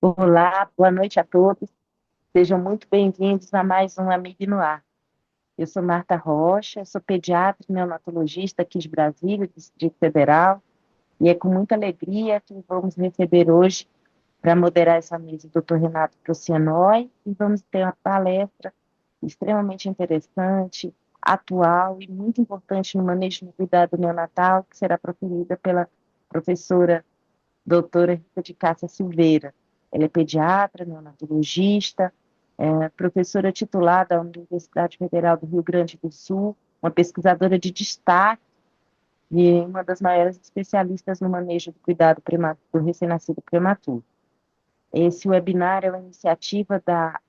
Olá, boa noite a todos. Sejam muito bem-vindos a mais um Amigo no Ar. Eu sou Marta Rocha, sou pediatra e neonatologista aqui de Brasília, do Distrito Federal, e é com muita alegria que vamos receber hoje, para moderar essa mesa, o Dr. Renato Procianoi, e vamos ter uma palestra extremamente interessante, atual e muito importante no manejo do cuidado neonatal, que será proferida pela professora doutora Rita de Cássia Silveira. Ela é pediatra, neonatologista, professora titular da Universidade Federal do Rio Grande do Sul, uma pesquisadora de destaque e uma das maiores especialistas no manejo do cuidado do recém-nascido prematuro. Esse webinar é uma iniciativa da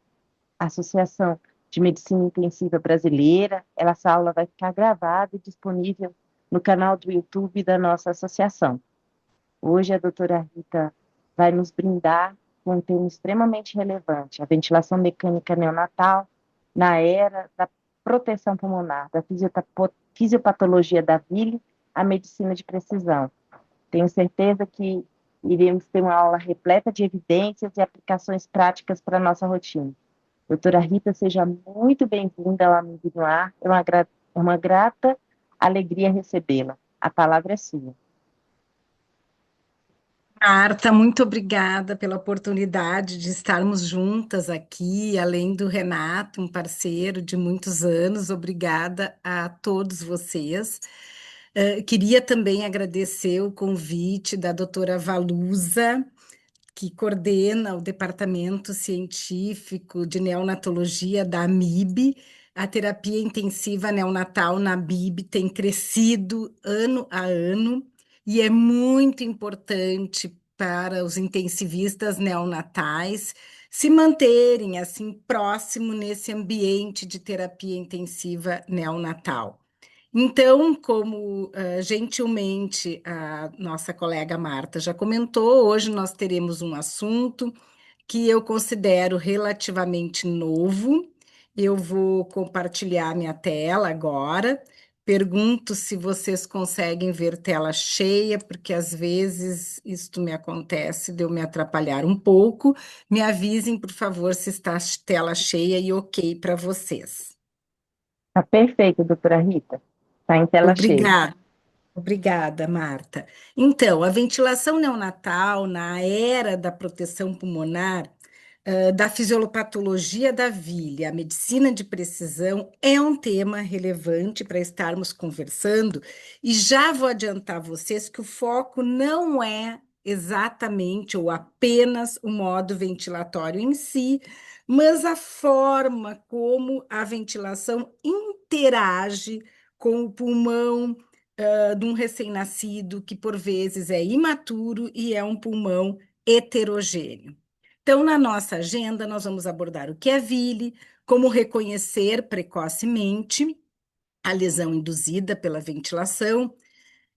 Associação de Medicina Intensiva Brasileira. Essa aula vai ficar gravada e disponível no canal do YouTube da nossa associação. Hoje a doutora Rita vai nos brindar com um tema extremamente relevante, a ventilação mecânica neonatal na era da proteção pulmonar, da fisiopatologia da VILI, à medicina de precisão. Tenho certeza que iremos ter uma aula repleta de evidências e aplicações práticas para a nossa rotina. Doutora Rita, seja muito bem-vinda ao Amigo no Ar. É uma grata alegria recebê-la. A palavra é sua. Marta, muito obrigada pela oportunidade de estarmos juntas aqui, além do Renato, um parceiro de muitos anos. Obrigada a todos vocês. Queria também agradecer o convite da doutora Valusa, que coordena o Departamento Científico de Neonatologia da AMIB. A terapia intensiva neonatal na AMIB tem crescido ano a ano e é muito importante para os intensivistas neonatais se manterem assim próximo nesse ambiente de terapia intensiva neonatal. Então, como gentilmente a nossa colega Marta já comentou, hoje nós teremos um assunto que eu considero relativamente novo. Eu vou compartilhar minha tela agora. Pergunto se vocês conseguem ver tela cheia, porque às vezes isto me acontece de eu me atrapalhar um pouco. Me avisem, por favor, se está tela cheia e ok para vocês. Está perfeito, doutora Rita. Está em tela cheia. Obrigada. Obrigada, Marta. Então, a ventilação neonatal na era da proteção pulmonar, da fisiopatologia da vilha, a medicina de precisão, é um tema relevante para estarmos conversando, e já vou adiantar a vocês que o foco não é exatamente ou apenas o modo ventilatório em si, mas a forma como a ventilação interage com o pulmão de um recém-nascido que, por vezes, é imaturo e é um pulmão heterogêneo. Então, na nossa agenda, nós vamos abordar o que é VILI, como reconhecer precocemente a lesão induzida pela ventilação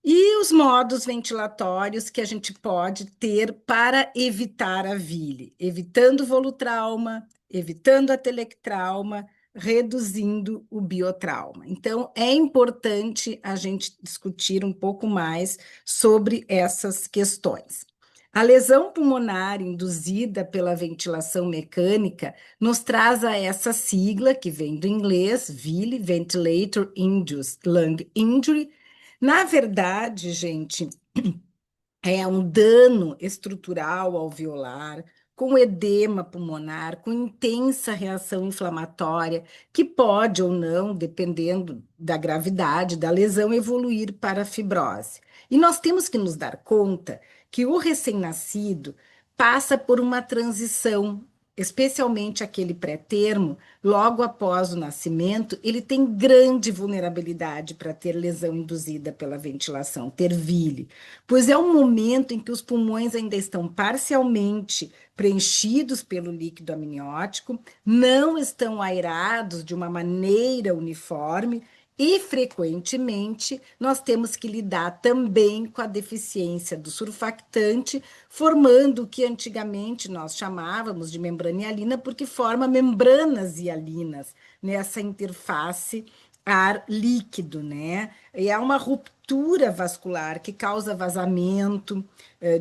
e os modos ventilatórios que a gente pode ter para evitar a VILI, evitando o volutrauma, evitando a telectrauma, reduzindo o biotrauma. Então, é importante a gente discutir um pouco mais sobre essas questões. A lesão pulmonar induzida pela ventilação mecânica nos traz a essa sigla que vem do inglês, VILI, Ventilator Induced Lung Injury. Na verdade, gente, é um dano estrutural alveolar, com edema pulmonar, com intensa reação inflamatória, que pode ou não, dependendo da gravidade da lesão, evoluir para fibrose. E nós temos que nos dar conta que o recém-nascido passa por uma transição, especialmente aquele pré-termo, logo após o nascimento, ele tem grande vulnerabilidade para ter lesão induzida pela ventilação, ter vile, pois é um momento em que os pulmões ainda estão parcialmente preenchidos pelo líquido amniótico, não estão aerados de uma maneira uniforme e, frequentemente, nós temos que lidar também com a deficiência do surfactante, formando o que antigamente nós chamávamos de membrana hialina, porque forma membranas hialinas nessa interface ar líquido, né? E é uma ruptura vascular que causa vazamento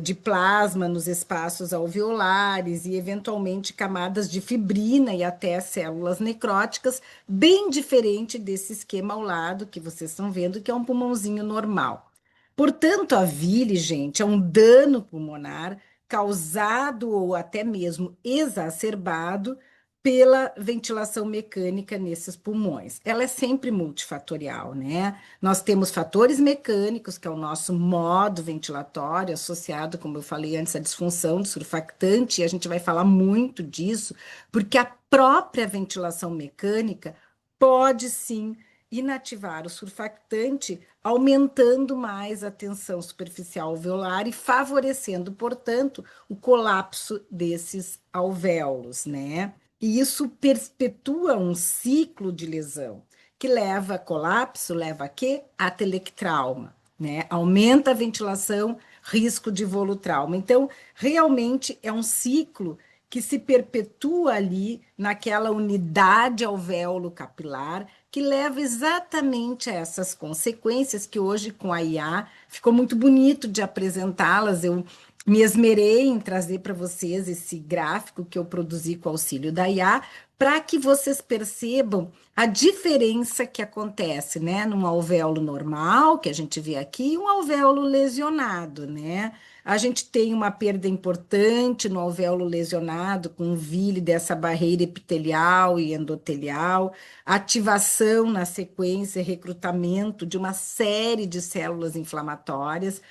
de plasma nos espaços alveolares e, eventualmente, camadas de fibrina e até células necróticas, bem diferente desse esquema ao lado que vocês estão vendo, que é um pulmãozinho normal. Portanto, a vile, gente, é um dano pulmonar causado ou até mesmo exacerbado pela ventilação mecânica nesses pulmões. Ela é sempre multifatorial, né? Nós temos fatores mecânicos, que é o nosso modo ventilatório, associado, como eu falei antes, à disfunção do surfactante, e a gente vai falar muito disso, porque a própria ventilação mecânica pode sim inativar o surfactante, aumentando mais a tensão superficial alveolar e favorecendo, portanto, o colapso desses alvéolos, né? E isso perpetua um ciclo de lesão, que leva a colapso, leva a quê? A telectrauma, né? Aumenta a ventilação, risco de volutrauma. Então, realmente é um ciclo que se perpetua ali naquela unidade alvéolo capilar, que leva exatamente a essas consequências que hoje, com a IA, ficou muito bonito de apresentá-las. Eu me esmerei em trazer para vocês esse gráfico que eu produzi com o auxílio da IA, para que vocês percebam a diferença que acontece, né, num alvéolo normal, que a gente vê aqui, e um alvéolo lesionado, né? A gente tem uma perda importante no alvéolo lesionado, com vile dessa barreira epitelial e endotelial, ativação na sequência, recrutamento de uma série de células inflamatórias.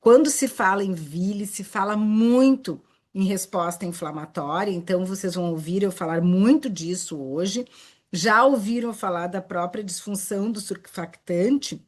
Quando se fala em vile, se fala muito em resposta inflamatória, então vocês vão ouvir eu falar muito disso hoje. Já ouviram falar da própria disfunção do surfactante,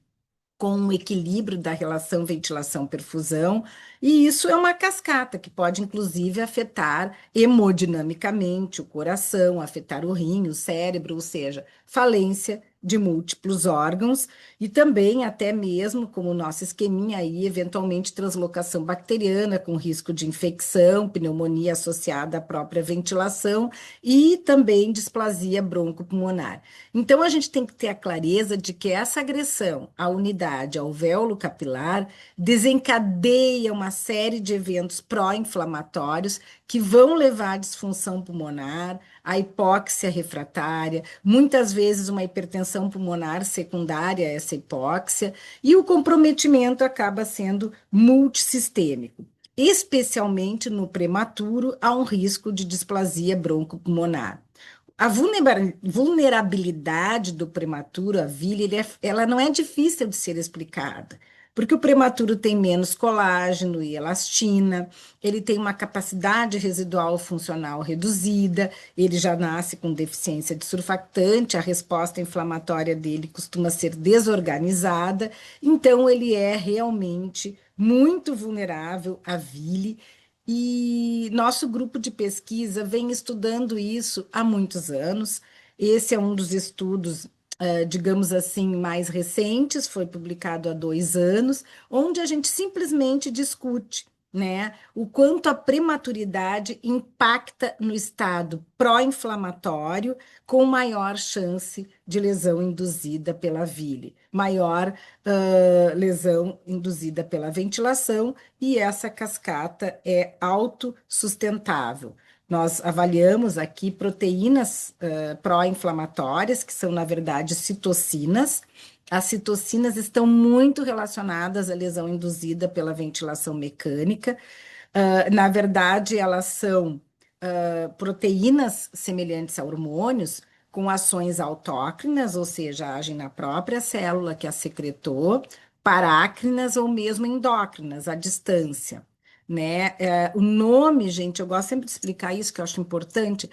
com o equilíbrio da relação ventilação-perfusão, e isso é uma cascata que pode, inclusive, afetar hemodinamicamente o coração, afetar o rim, o cérebro, ou seja, falência de múltiplos órgãos, e também até mesmo, como o nosso esqueminha aí, eventualmente translocação bacteriana com risco de infecção, pneumonia associada à própria ventilação e também displasia broncopulmonar. Então, a gente tem que ter a clareza de que essa agressão à unidade alvéolo capilar desencadeia uma série de eventos pró-inflamatórios que vão levar à disfunção pulmonar, à hipóxia refratária, muitas vezes uma hipertensão pulmonar secundária a essa hipóxia, e o comprometimento acaba sendo multissistêmico. Especialmente no prematuro, há um risco de displasia broncopulmonar. A vulnerabilidade do prematuro, a vila, ela não é difícil de ser explicada, porque o prematuro tem menos colágeno e elastina, ele tem uma capacidade residual funcional reduzida, ele já nasce com deficiência de surfactante, a resposta inflamatória dele costuma ser desorganizada, então ele é realmente muito vulnerável à vile. E nosso grupo de pesquisa vem estudando isso há muitos anos. Esse é um dos estudos, digamos assim, mais recentes, foi publicado há 2 anos, onde a gente simplesmente discute, né, o quanto a prematuridade impacta no estado pró-inflamatório, com maior chance de lesão induzida pela vile, maior lesão induzida pela ventilação, e essa cascata é autossustentável. Nós avaliamos aqui proteínas pró-inflamatórias, que são, na verdade, citocinas. As citocinas estão muito relacionadas à lesão induzida pela ventilação mecânica. Na verdade, elas são proteínas semelhantes a hormônios, com ações autócrinas, ou seja, agem na própria célula que a secretou, parácrinas ou mesmo endócrinas, à distância, né? O nome, gente, eu gosto sempre de explicar isso, que eu acho importante,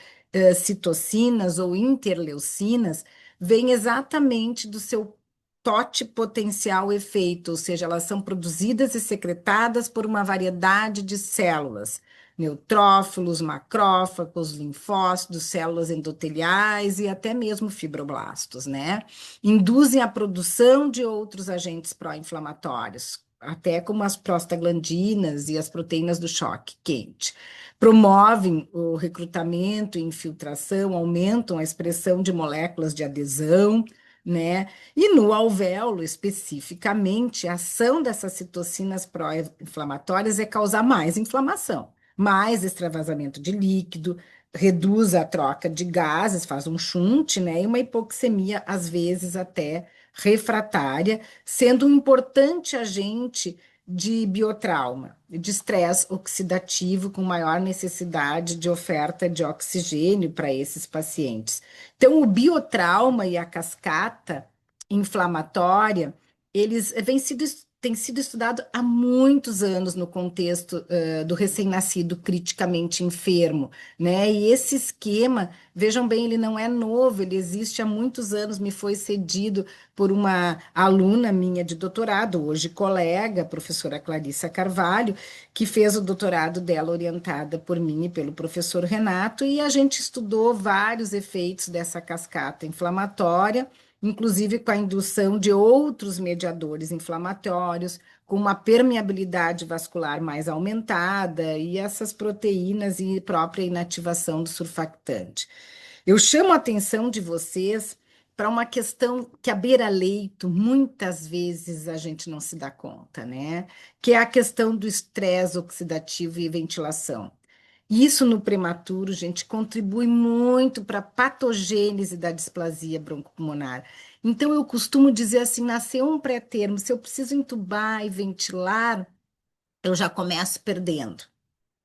citocinas ou interleucinas, vem exatamente do seu totipotencial efeito, ou seja, elas são produzidas e secretadas por uma variedade de células, neutrófilos, macrófagos, linfócitos, células endoteliais e até mesmo fibroblastos, né? Induzem a produção de outros agentes pró-inflamatórios, até como as prostaglandinas e as proteínas do choque quente. Promovem o recrutamento e infiltração, aumentam a expressão de moléculas de adesão, né? E no alvéolo, especificamente, a ação dessas citocinas pró-inflamatórias é causar mais inflamação, mais extravasamento de líquido, reduz a troca de gases, faz um shunt, né? E uma hipoxemia, às vezes até refratária, sendo um importante agente de biotrauma, de estresse oxidativo com maior necessidade de oferta de oxigênio para esses pacientes. Então, o biotrauma e a cascata inflamatória, eles têm sido estudados há muitos anos no contexto do recém-nascido criticamente enfermo, né? E esse esquema, vejam bem, ele não é novo, ele existe há muitos anos, me foi cedido por uma aluna minha de doutorado, hoje colega, a professora Clarissa Carvalho, que fez o doutorado dela orientada por mim e pelo professor Renato, e a gente estudou vários efeitos dessa cascata inflamatória, inclusive com a indução de outros mediadores inflamatórios, com uma permeabilidade vascular mais aumentada, e essas proteínas e própria inativação do surfactante. Eu chamo a atenção de vocês para uma questão que a beira-leito, muitas vezes a gente não se dá conta, né? Que é a questão do estresse oxidativo e ventilação. Isso no prematuro, gente, contribui muito para a patogênese da displasia broncopulmonar. Então, eu costumo dizer assim: nasceu um pré-termo, se eu preciso entubar e ventilar, eu já começo perdendo,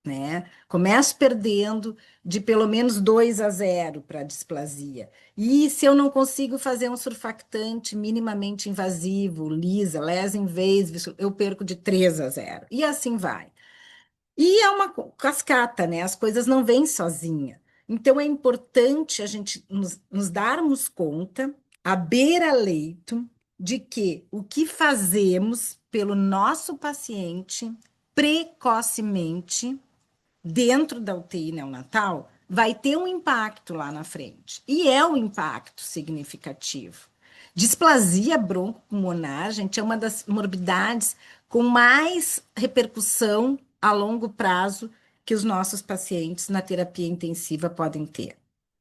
né? Começo perdendo de pelo menos 2-0 para a displasia. E se eu não consigo fazer um surfactante minimamente invasivo, lisa, less invasive, eu perco de 3-0. E assim vai. E é uma cascata, né? As coisas não vêm sozinha. Então é importante a gente nos darmos conta, à beira-leito, de que o que fazemos pelo nosso paciente precocemente dentro da UTI neonatal vai ter um impacto lá na frente. E é um impacto significativo. Displasia broncopulmonar, gente, é uma das morbidades com mais repercussão a longo prazo que os nossos pacientes na terapia intensiva podem ter,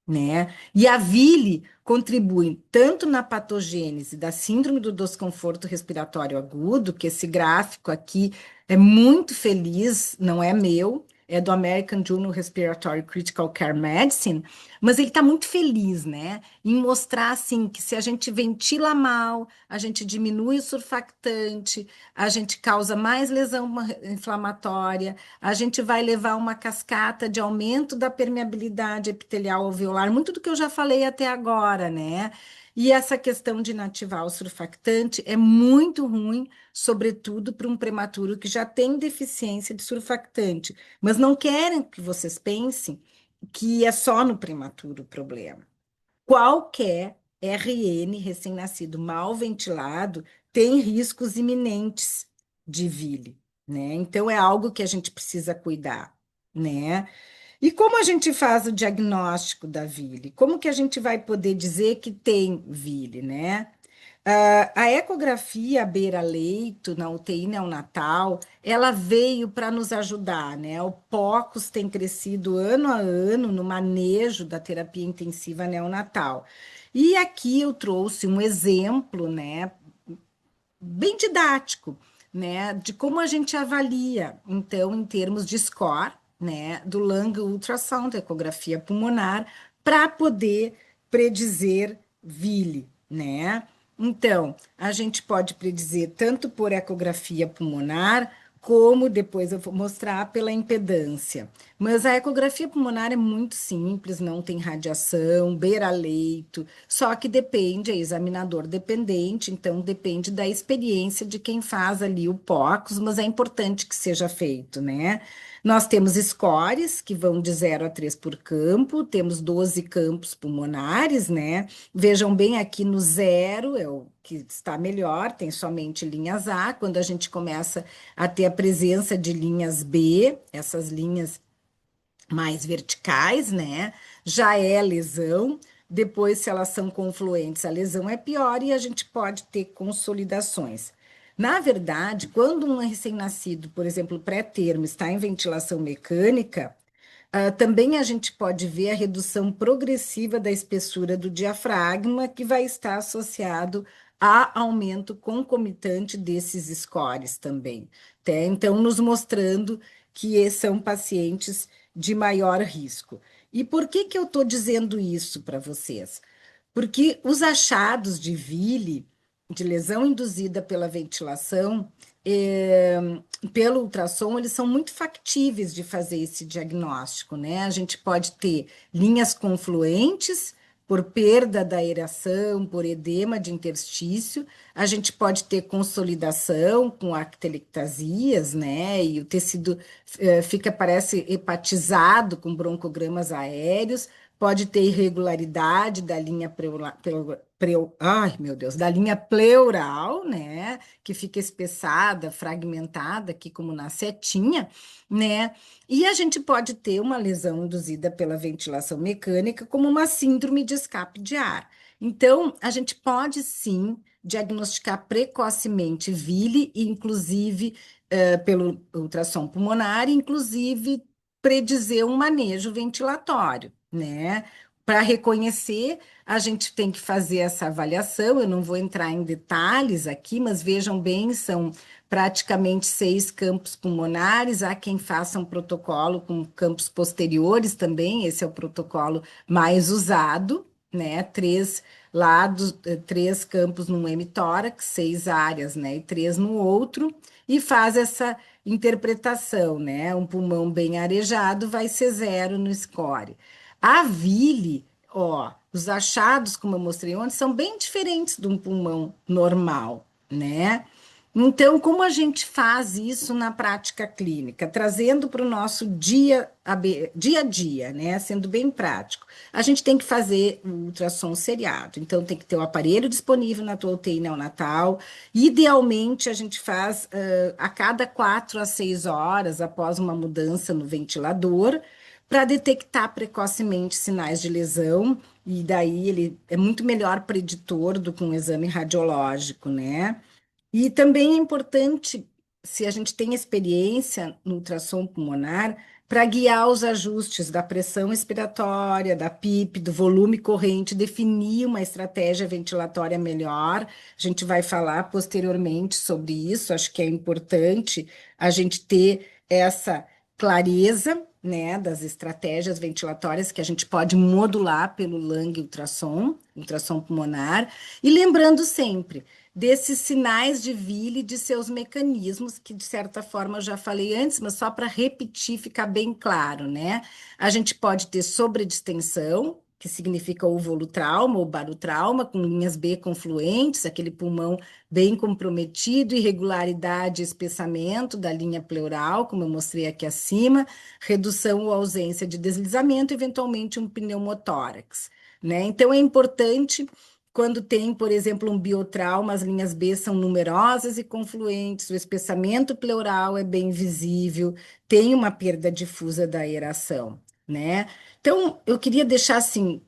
né? E a VILI contribui tanto na patogênese da síndrome do desconforto respiratório agudo, que esse gráfico aqui é muito feliz, não é meu, é do American Journal Respiratory Critical Care Medicine, mas ele está muito feliz, né, em mostrar assim que se a gente ventila mal, a gente diminui o surfactante, a gente causa mais lesão inflamatória, a gente vai levar uma cascata de aumento da permeabilidade epitelial alveolar, muito do que eu já falei até agora, né? E essa questão de inativar o surfactante é muito ruim, sobretudo para um prematuro que já tem deficiência de surfactante. Mas não querem que vocês pensem que é só no prematuro o problema. Qualquer RN recém-nascido mal ventilado tem riscos iminentes de vile, né? Então é algo que a gente precisa cuidar, né? E como a gente faz o diagnóstico da vile? Como que a gente vai poder dizer que tem vile, né? A ecografia beira-leito na UTI neonatal, ela veio para nos ajudar, né? O POCUS tem crescido ano a ano no manejo da terapia intensiva neonatal. E aqui eu trouxe um exemplo, né, bem didático, né, de como a gente avalia, então, em termos de score, né, do Lung Ultrasound, ecografia pulmonar, para poder predizer vile, né? Então, a gente pode predizer tanto por ecografia pulmonar, como depois eu vou mostrar pela impedância. Mas a ecografia pulmonar é muito simples, não tem radiação, beira-leito, só que depende, é examinador dependente, então depende da experiência de quem faz ali o POCUS, mas é importante que seja feito, né? Nós temos scores que vão de 0 a 3 por campo, temos 12 campos pulmonares, né? Vejam bem aqui no 0 é o que está melhor, tem somente linhas A. Quando a gente começa a ter a presença de linhas B, essas linhas mais verticais, né? Já é lesão. Depois, se elas são confluentes, a lesão é pior e a gente pode ter consolidações. Na verdade, quando um recém-nascido, por exemplo, pré-termo, está em ventilação mecânica, Também a gente pode ver a redução progressiva da espessura do diafragma, que vai estar associado a aumento concomitante desses scores também, tá? Então, nos mostrando que são pacientes de maior risco. E por que que eu estou dizendo isso para vocês? Porque os achados de Ville, de lesão induzida pela ventilação, eh, pelo ultrassom, eles são muito factíveis de fazer esse diagnóstico, né? A gente pode ter linhas confluentes por perda da aeração, por edema de interstício, a gente pode ter consolidação com actelectasias, né? E o tecido parece hepatizado com broncogramas aéreos, pode ter irregularidade da linha ai, meu Deus, da linha pleural, né? Que fica espessada, fragmentada, aqui como na setinha, né? E a gente pode ter uma lesão induzida pela ventilação mecânica, como uma síndrome de escape de ar. Então, a gente pode sim diagnosticar precocemente VILI, inclusive pelo ultrassom pulmonar, inclusive predizer um manejo ventilatório, né? Para reconhecer, a gente tem que fazer essa avaliação. Eu não vou entrar em detalhes aqui, mas vejam bem, são praticamente 6 campos pulmonares. Há quem faça um protocolo com campos posteriores também, esse é o protocolo mais usado, né? 3 lados, 3 campos num hemitórax, 6 áreas, né? E 3 no outro, e faz essa interpretação, né? Um pulmão bem arejado vai ser 0 no score. A Ville, ó, os achados, como eu mostrei ontem, são bem diferentes de um pulmão normal, né? Então, como a gente faz isso na prática clínica? Trazendo para o nosso dia a dia, né? Sendo bem prático. A gente tem que fazer o ultrassom seriado. Então, tem que ter o aparelho disponível na tua UTI neonatal. Idealmente, a gente faz a cada 4 a 6 horas, após uma mudança no ventilador, para detectar precocemente sinais de lesão, e daí ele é muito melhor preditor do que um exame radiológico, né? E também é importante, se a gente tem experiência no ultrassom pulmonar, para guiar os ajustes da pressão expiratória, da PIP, do volume corrente, definir uma estratégia ventilatória melhor. A gente vai falar posteriormente sobre isso, acho que é importante a gente ter essa clareza, né, das estratégias ventilatórias que a gente pode modular pelo lung ultrassom, ultrassom pulmonar, e lembrando sempre desses sinais de Ville, de seus mecanismos, que de certa forma eu já falei antes, mas só para repetir, ficar bem claro, né? A gente pode ter sobredistensão, que significa o volutrauma ou barotrauma, com linhas B confluentes, aquele pulmão bem comprometido, irregularidade e espessamento da linha pleural, como eu mostrei aqui acima, redução ou ausência de deslizamento, eventualmente um pneumotórax, né? Então é importante quando tem, por exemplo, um biotrauma, as linhas B são numerosas e confluentes, o espessamento pleural é bem visível, tem uma perda difusa da aeração, né? Então, eu queria deixar assim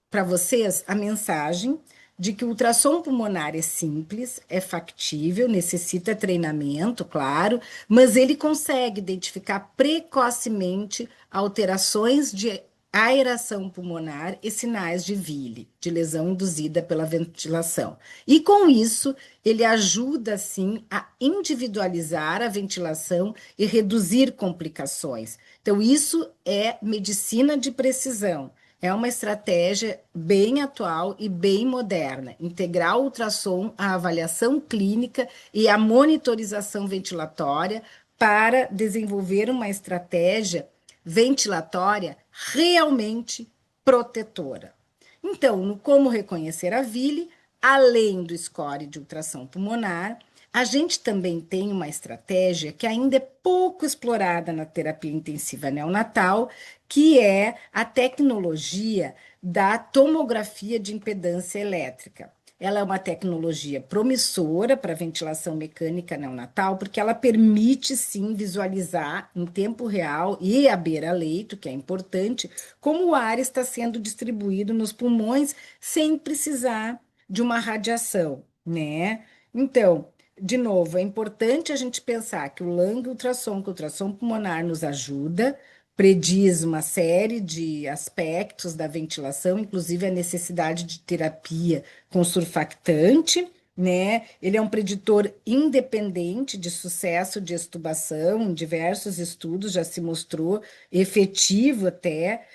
para vocês a mensagem de que o ultrassom pulmonar é simples, é factível, necessita treinamento, claro, mas ele consegue identificar precocemente alterações de aeração pulmonar e sinais de Ville, de lesão induzida pela ventilação. E com isso, ele ajuda, sim, a individualizar a ventilação e reduzir complicações. Então, isso é medicina de precisão. É uma estratégia bem atual e bem moderna, integrar o ultrassom à avaliação clínica e à monitorização ventilatória para desenvolver uma estratégia ventilatória realmente protetora. Então, no como reconhecer a Ville, além do score de ultrassom pulmonar, a gente também tem uma estratégia que ainda é pouco explorada na terapia intensiva neonatal, que é a tecnologia da tomografia de impedância elétrica. Ela é uma tecnologia promissora para ventilação mecânica neonatal, porque ela permite, sim, visualizar em tempo real e à beira-leito, que é importante, como o ar está sendo distribuído nos pulmões sem precisar de uma radiação, né? Então, de novo, é importante a gente pensar que o lung ultrassom, que o ultrassom pulmonar nos ajuda prediz uma série de aspectos da ventilação, inclusive a necessidade de terapia com surfactante, né? Ele é um preditor independente de sucesso de extubação, em diversos estudos já se mostrou efetivo até,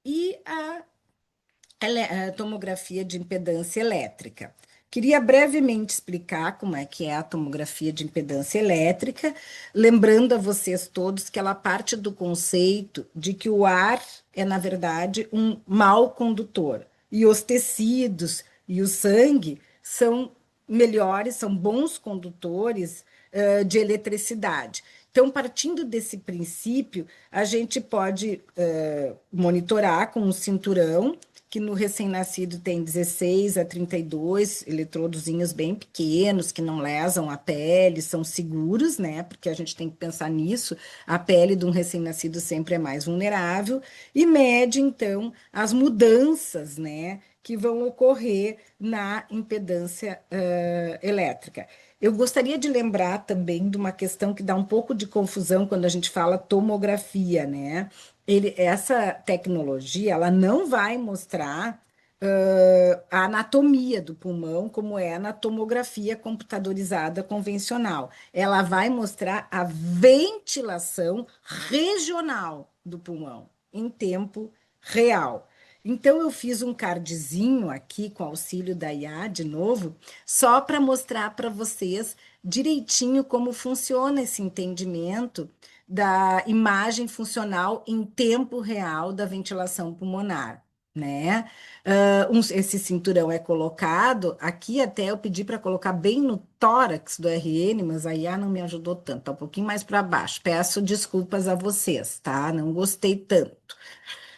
e a tomografia de impedância elétrica. Queria brevemente explicar como é que é a tomografia de impedância elétrica, lembrando a vocês todos que ela parte do conceito de que o ar é, na verdade, um mau condutor, e os tecidos e o sangue são melhores, são bons condutores, de eletricidade. Então, partindo desse princípio, a gente pode monitorar com um cinturão que no recém-nascido tem 16 a 32 eletrodozinhos bem pequenos, que não lesam a pele, são seguros, né? Porque a gente tem que pensar nisso. A pele de um recém-nascido sempre é mais vulnerável, e mede, então, as mudanças, né, que vão ocorrer na impedância elétrica. Eu gostaria de lembrar também de uma questão que dá um pouco de confusão quando a gente fala tomografia, né? Essa tecnologia, ela não vai mostrar a anatomia do pulmão, como é na tomografia computadorizada convencional. Ela vai mostrar a ventilação regional do pulmão, em tempo real. Então, eu fiz um cardzinho aqui com auxílio da IA, de novo, só para mostrar para vocês direitinho como funciona esse entendimento da imagem funcional em tempo real da ventilação pulmonar, né? Esse cinturão é colocado, aqui até eu pedi para colocar bem no tórax do RN, mas a IA não me ajudou tanto, tá um pouquinho mais para baixo. Peço desculpas a vocês, tá? Não gostei tanto.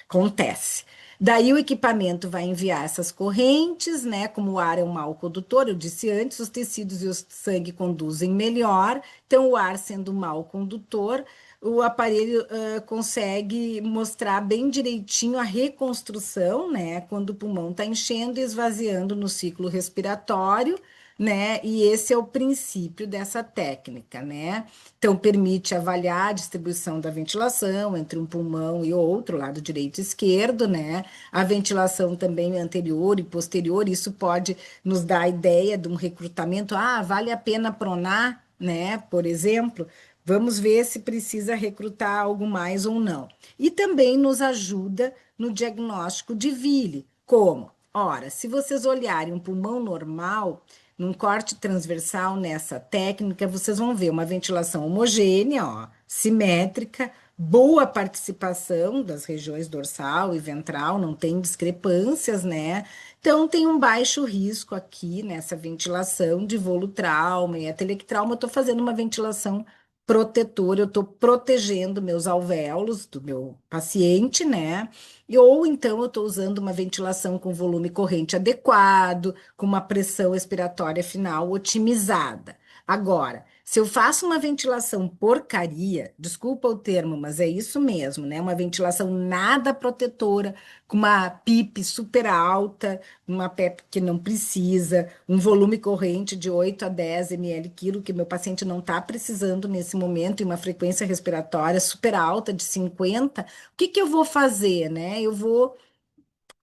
Acontece. Daí o equipamento vai enviar essas correntes, né? Como o ar é um mau condutor, eu disse antes, os tecidos e o sangue conduzem melhor, então o ar sendo um mau condutor, o aparelho consegue mostrar bem direitinho a reconstrução, né? Quando o pulmão está enchendo e esvaziando no ciclo respiratório, né? E esse é o princípio dessa técnica, né? Então, permite avaliar a distribuição da ventilação entre um pulmão e outro, lado direito e esquerdo, né? A ventilação também anterior e posterior, isso pode nos dar a ideia de um recrutamento. Ah, vale a pena pronar, né? Por exemplo, vamos ver se precisa recrutar algo mais ou não. E também nos ajuda no diagnóstico de Ville. Como? Ora, se vocês olharem um pulmão normal, num corte transversal nessa técnica, vocês vão ver uma ventilação homogênea, ó, simétrica, boa participação das regiões dorsal e ventral, não tem discrepâncias, né? Então, tem um baixo risco aqui nessa ventilação de volutrauma e atelectrauma. Eu estou fazendo uma ventilação protetora, eu estou protegendo meus alvéolos do meu paciente, né? Ou então eu estou usando uma ventilação com volume corrente adequado, com uma pressão expiratória final otimizada. Agora, se eu faço uma ventilação porcaria, desculpa o termo, mas é isso mesmo, né? Uma ventilação nada protetora, com uma PIP super alta, uma PEP que não precisa, um volume corrente de 8 a 10 ml quilo, que meu paciente não está precisando nesse momento, e uma frequência respiratória super alta de 50, o que que eu vou fazer, né? Eu vou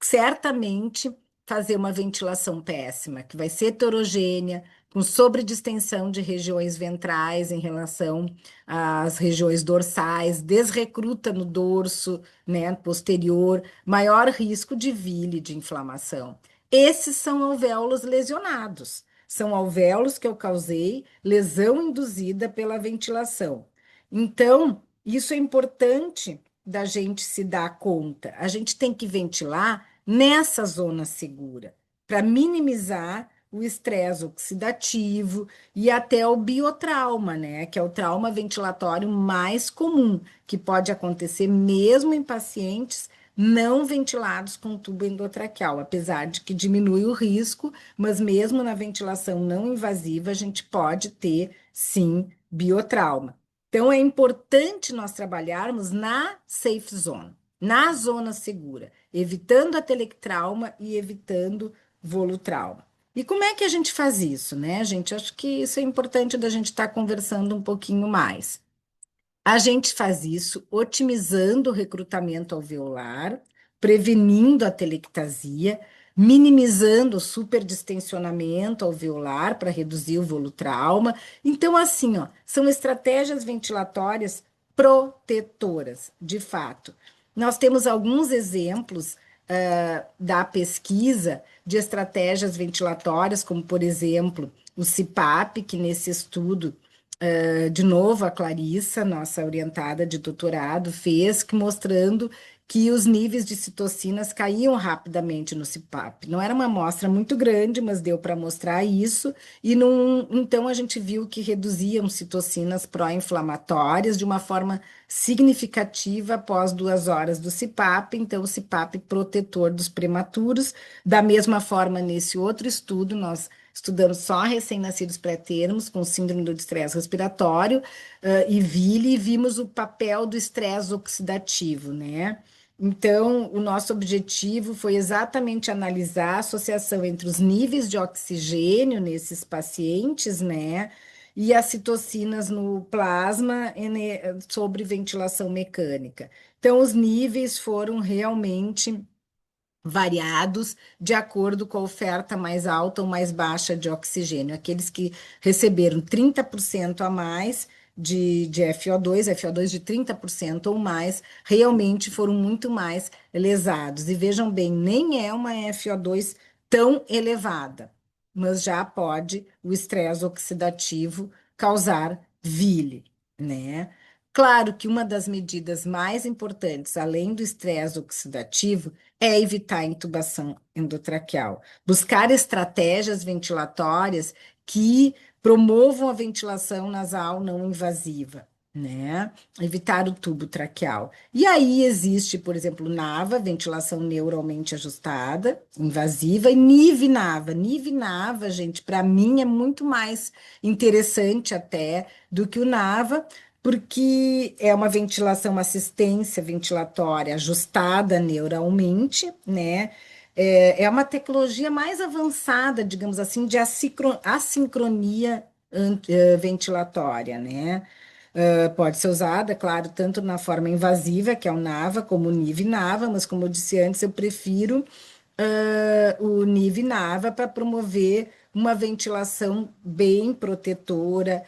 certamente fazer uma ventilação péssima, que vai ser heterogênea, com sobredistensão de regiões ventrais em relação às regiões dorsais, desrecruta no dorso, né, posterior, maior risco de vile, de inflamação. Esses são alvéolos lesionados. São alvéolos que eu causei lesão induzida pela ventilação. Então, isso é importante da gente se dar conta. A gente tem que ventilar nessa zona segura, para minimizar o estresse oxidativo e até o biotrauma, né? Que é o trauma ventilatório mais comum, que pode acontecer mesmo em pacientes não ventilados com tubo endotraqueal, apesar de que diminui o risco, mas mesmo na ventilação não invasiva, a gente pode ter, sim, biotrauma. Então, é importante nós trabalharmos na safe zone, na zona segura, evitando a telectrauma e evitando volutrauma. E como é que a gente faz isso, né, gente? Acho que isso é importante da gente estar conversando um pouquinho mais. A gente faz isso otimizando o recrutamento alveolar, prevenindo a telectasia, minimizando o superdistensionamento alveolar para reduzir o volutrauma. Então, assim, ó, são estratégias ventilatórias protetoras, de fato. Nós temos alguns exemplos da pesquisa de estratégias ventilatórias, como, por exemplo, o CPAP, que nesse estudo de novo, a Clarissa, nossa orientada de doutorado, fez que mostrando que os níveis de citocinas caíam rapidamente no CPAP. Não era uma amostra muito grande, mas deu para mostrar isso, e então a gente viu que reduziam citocinas pró-inflamatórias de uma forma significativa após 2 horas do CPAP, então o CPAP protetor dos prematuros. Da mesma forma, nesse outro estudo, nós estudamos só recém-nascidos pré-termos com síndrome do estresse respiratório e VILI, e vimos o papel do estresse oxidativo, né? Então, o nosso objetivo foi exatamente analisar a associação entre os níveis de oxigênio nesses pacientes, né? E as citocinas no plasma sobre ventilação mecânica. Então, os níveis foram realmente variados de acordo com a oferta mais alta ou mais baixa de oxigênio. Aqueles que receberam 30% a mais de FO2 de 30% ou mais, realmente foram muito mais lesados. E vejam bem, nem é uma FO2 tão elevada, mas já pode o estresse oxidativo causar vile, né? Claro que uma das medidas mais importantes, além do estresse oxidativo, é evitar a intubação endotraqueal, buscar estratégias ventilatórias que promovam a ventilação nasal não invasiva, né? Evitar o tubo traqueal. E aí existe, por exemplo, NAVA, ventilação neuralmente ajustada, invasiva, e NIV-NAVA. NIV-NAVA, gente, para mim é muito mais interessante até do que o NAVA, porque é uma ventilação, uma assistência ventilatória ajustada neuralmente, né? É uma tecnologia mais avançada, digamos assim, de assincronia ventilatória, né? Pode ser usada, claro, tanto na forma invasiva, que é o NAVA, como o NIV-NAVA, mas como eu disse antes, eu prefiro o NIV-NAVA para promover uma ventilação bem protetora,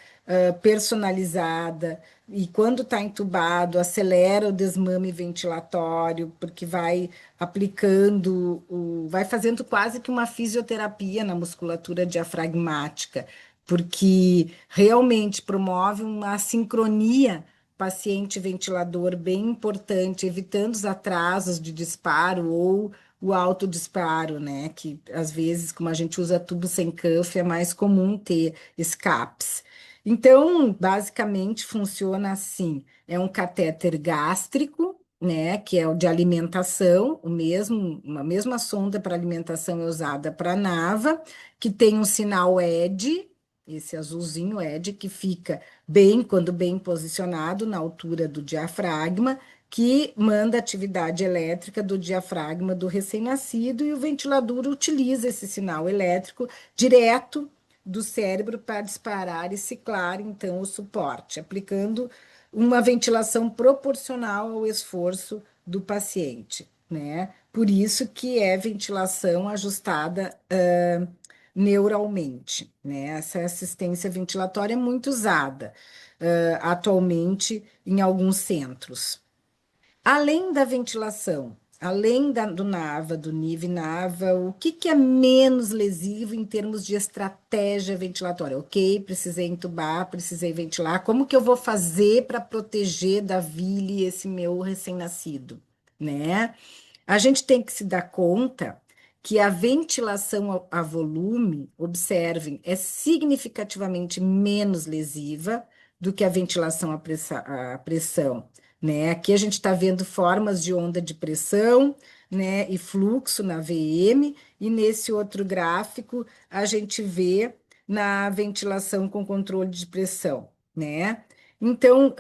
personalizada, e quando está entubado, acelera o desmame ventilatório, porque vai aplicando, vai fazendo quase que uma fisioterapia na musculatura diafragmática, porque realmente promove uma sincronia paciente-ventilador bem importante, evitando os atrasos de disparo ou o autodisparo, né? Que às vezes, como a gente usa tubo sem cuff, é mais comum ter escapes. Então, basicamente, funciona assim: é um catéter gástrico, né? Que é o de alimentação, uma mesma sonda para alimentação é usada para a NAVA, que tem um sinal ED, esse azulzinho ED, que fica bem, quando bem posicionado, na altura do diafragma, que manda atividade elétrica do diafragma do recém-nascido, e o ventilador utiliza esse sinal elétrico direto do cérebro para disparar e ciclar, então, o suporte, aplicando uma ventilação proporcional ao esforço do paciente, né? Por isso que é ventilação ajustada neuralmente, né? Essa assistência ventilatória é muito usada atualmente em alguns centros. Além da ventilação, além do NAVA, do NIV-NAVA, o que é menos lesivo em termos de estratégia ventilatória? Ok, precisei entubar, precisei ventilar. Como que eu vou fazer para proteger da vile esse meu recém-nascido, né? A gente tem que se dar conta que a ventilação a volume, observem, é significativamente menos lesiva do que a ventilação à pressão, né? Aqui a gente está vendo formas de onda de pressão, né, e fluxo na VM, e nesse outro gráfico a gente vê na ventilação com controle de pressão, né? Então,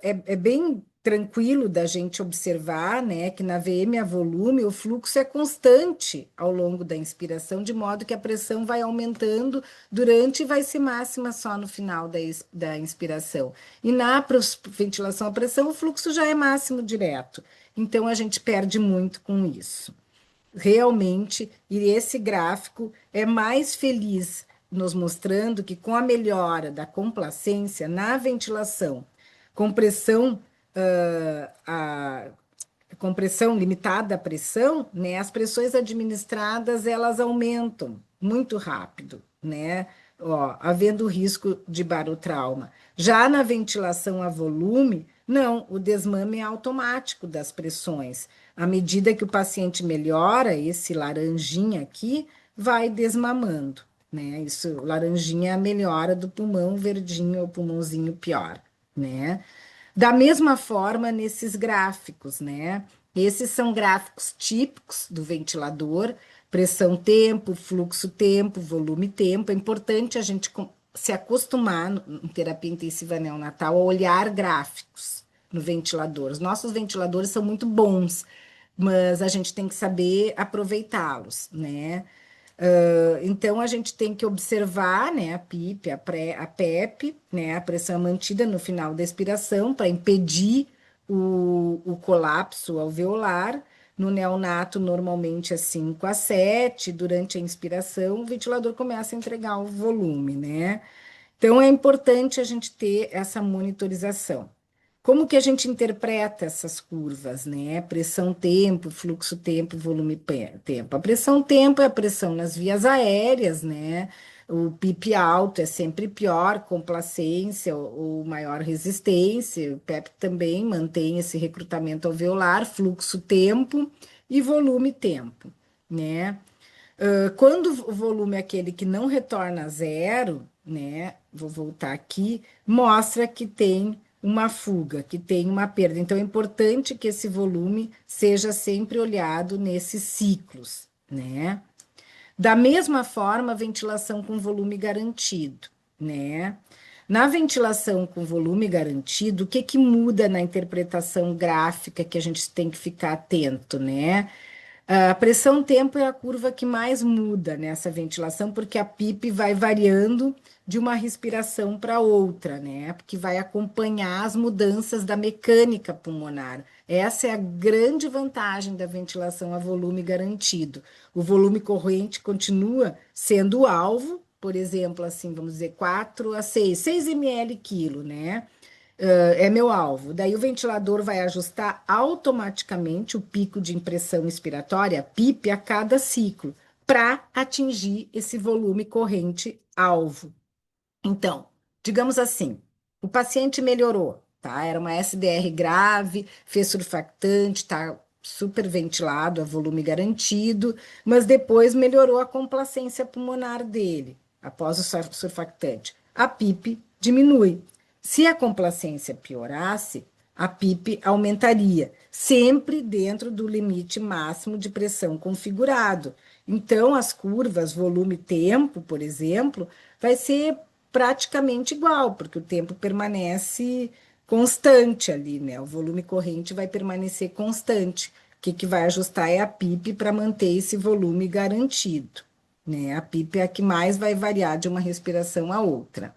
é bem tranquilo da gente observar, né, que na VM a volume o fluxo é constante ao longo da inspiração, de modo que a pressão vai aumentando durante e vai ser máxima só no final da inspiração. E na ventilação à pressão, o fluxo já é máximo direto. Então, a gente perde muito com isso. Realmente, e esse gráfico é mais feliz, nos mostrando que com a melhora da complacência na ventilação, compressão, a compressão limitada à pressão, né, as pressões administradas elas aumentam muito rápido, né? Ó, havendo risco de barotrauma. Já na ventilação a volume, não, o desmame é automático das pressões. À medida que o paciente melhora, esse laranjinha aqui vai desmamando, né? Isso, laranjinha é a melhora do pulmão, verdinho é o pulmãozinho pior, né? Da mesma forma, nesses gráficos, né? Esses são gráficos típicos do ventilador, pressão-tempo, fluxo-tempo, volume-tempo. É importante a gente se acostumar, em terapia intensiva neonatal, a olhar gráficos no ventilador. Os nossos ventiladores são muito bons, mas a gente tem que saber aproveitá-los, né? Então, a gente tem que observar, né, a PIP, a PEP, né, a pressão mantida no final da expiração para impedir o colapso alveolar. No neonato, normalmente é 5 a 7, durante a inspiração, o ventilador começa a entregar o volume, né? Então, é importante a gente ter essa monitorização. Como que a gente interpreta essas curvas, né? Pressão-tempo, fluxo-tempo, volume-tempo. A pressão-tempo é a pressão nas vias aéreas, né? O PIP alto é sempre pior, complacência ou maior resistência. O PEP também mantém esse recrutamento alveolar, fluxo-tempo e volume-tempo, né? Quando o volume é aquele que não retorna a zero, né? Vou voltar aqui, mostra que tem uma fuga, que tem uma perda. Então, é importante que esse volume seja sempre olhado nesses ciclos, né? Da mesma forma, a ventilação com volume garantido, né? Na ventilação com volume garantido, o que que muda na interpretação gráfica que a gente tem que ficar atento, né? A pressão-tempo é a curva que mais muda nessa ventilação, porque a PIP vai variando de uma respiração para outra, né? Porque vai acompanhar as mudanças da mecânica pulmonar. Essa é a grande vantagem da ventilação a volume garantido. O volume corrente continua sendo o alvo, por exemplo, assim, vamos dizer, 4 a 6 ml quilo, né? É meu alvo. Daí o ventilador vai ajustar automaticamente o pico de impressão expiratória, PIP, a cada ciclo, para atingir esse volume corrente alvo. Então, digamos assim, o paciente melhorou, tá? Era uma SDR grave, fez surfactante, tá super ventilado, a volume garantido, mas depois melhorou a complacência pulmonar dele, após o surfactante. A PIP diminui. Se a complacência piorasse, a PIP aumentaria, sempre dentro do limite máximo de pressão configurado. Então, as curvas volume-tempo, por exemplo, vai ser praticamente igual, porque o tempo permanece constante ali, né? O volume corrente vai permanecer constante. O que vai ajustar é a PIP para manter esse volume garantido, né? A PIP é a que mais vai variar de uma respiração a outra.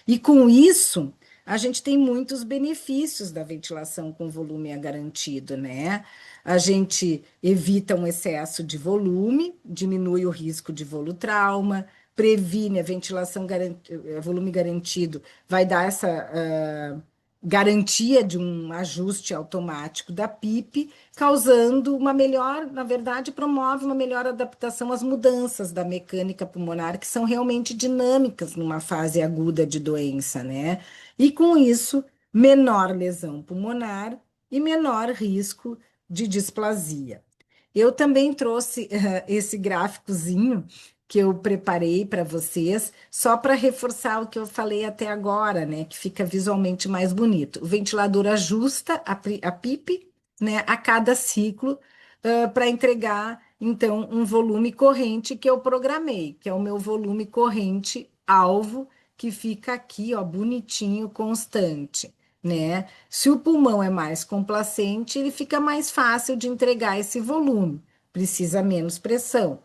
E com isso, a gente tem muitos benefícios da ventilação com volume garantido, né? A gente evita um excesso de volume, diminui o risco de volutrauma, previne a ventilação volume garantido, vai dar essa garantia de um ajuste automático da PIP, causando uma melhor, na verdade, promove uma melhor adaptação às mudanças da mecânica pulmonar, que são realmente dinâmicas numa fase aguda de doença, né? E com isso, menor lesão pulmonar e menor risco de displasia. Eu também trouxe esse gráficozinho que eu preparei para vocês, só para reforçar o que eu falei até agora, né? Que fica visualmente mais bonito. O ventilador ajusta a PIP, né, a cada ciclo, para entregar, então, um volume corrente que eu programei, que é o meu volume corrente alvo, que fica aqui, ó, bonitinho, constante. né? Se o pulmão é mais complacente, ele fica mais fácil de entregar esse volume, precisa menos pressão.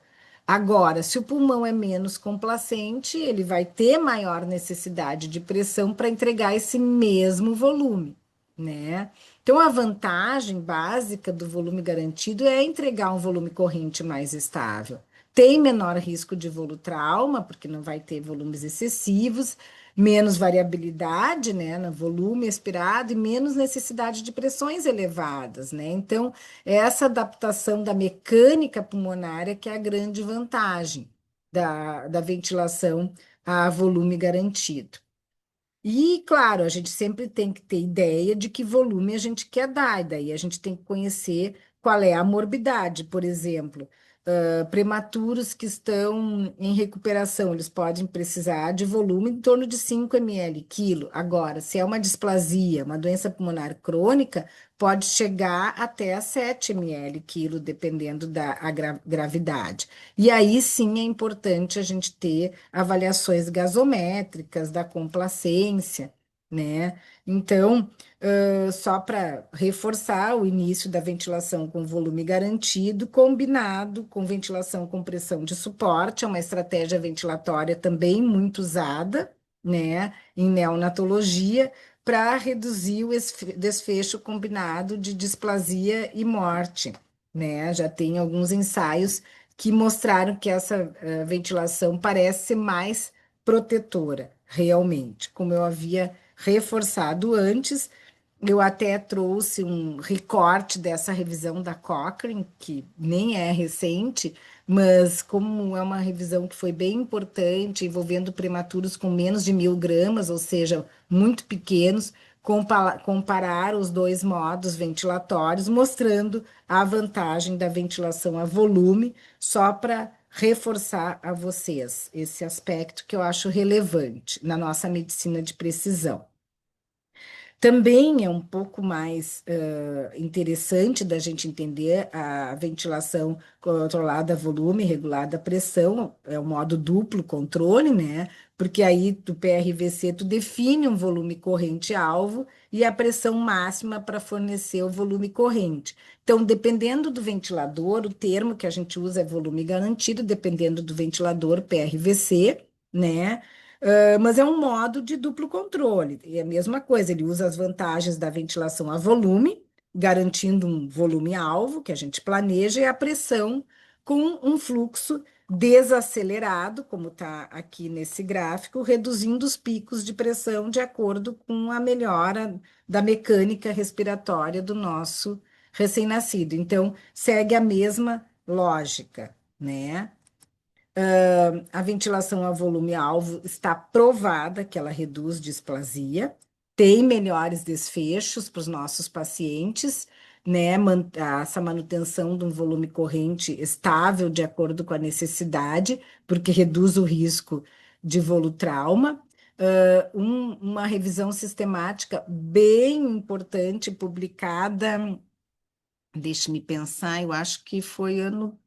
Agora, se o pulmão é menos complacente, ele vai ter maior necessidade de pressão para entregar esse mesmo volume, né? Então, a vantagem básica do volume garantido é entregar um volume corrente mais estável. Tem menor risco de volutrauma, porque não vai ter volumes excessivos, menos variabilidade, né, no volume expirado e menos necessidade de pressões elevadas, né? Então, essa adaptação da mecânica pulmonar que é a grande vantagem da ventilação a volume garantido. E, claro, a gente sempre tem que ter ideia de que volume a gente quer dar, e daí a gente tem que conhecer qual é a morbidade, por exemplo. Prematuros que estão em recuperação, eles podem precisar de volume em torno de 5 ml quilo. Agora, se é uma displasia, uma doença pulmonar crônica, pode chegar até a 7 ml quilo, dependendo da gravidade. E aí sim é importante a gente ter avaliações gasométricas da complacência, né? Então, só para reforçar o início da ventilação com volume garantido, combinado com ventilação com pressão de suporte, é uma estratégia ventilatória também muito usada, né, em neonatologia, para reduzir o desfecho combinado de displasia e morte, né? Já tem alguns ensaios que mostraram que essa ventilação parece ser mais protetora, realmente. Como eu havia reforçado antes, eu até trouxe um recorte dessa revisão da Cochrane, que nem é recente, mas como é uma revisão que foi bem importante, envolvendo prematuros com menos de 1.000 gramas, ou seja, muito pequenos, comparar os dois modos ventilatórios, mostrando a vantagem da ventilação a volume, só para reforçar a vocês esse aspecto que eu acho relevante na nossa medicina de precisão. Também é um pouco mais interessante da gente entender a ventilação controlada a volume, regulada a pressão, é o modo duplo controle, né? Porque aí do PRVC tu define um volume corrente alvo e a pressão máxima para fornecer o volume corrente. Então, dependendo do ventilador, o termo que a gente usa é volume garantido, dependendo do ventilador, PRVC, né? Mas é um modo de duplo controle. E é a mesma coisa, ele usa as vantagens da ventilação a volume, garantindo um volume alvo que a gente planeja, e a pressão com um fluxo desacelerado, como está aqui nesse gráfico, reduzindo os picos de pressão de acordo com a melhora da mecânica respiratória do nosso recém-nascido. Então, segue a mesma lógica, né? A ventilação a volume alvo está provada que ela reduz displasia, tem melhores desfechos para os nossos pacientes, né? Essa manutenção de um volume corrente estável de acordo com a necessidade, porque reduz o risco de volutrauma. Uma revisão sistemática bem importante, publicada, deixe-me pensar, eu acho que foi ano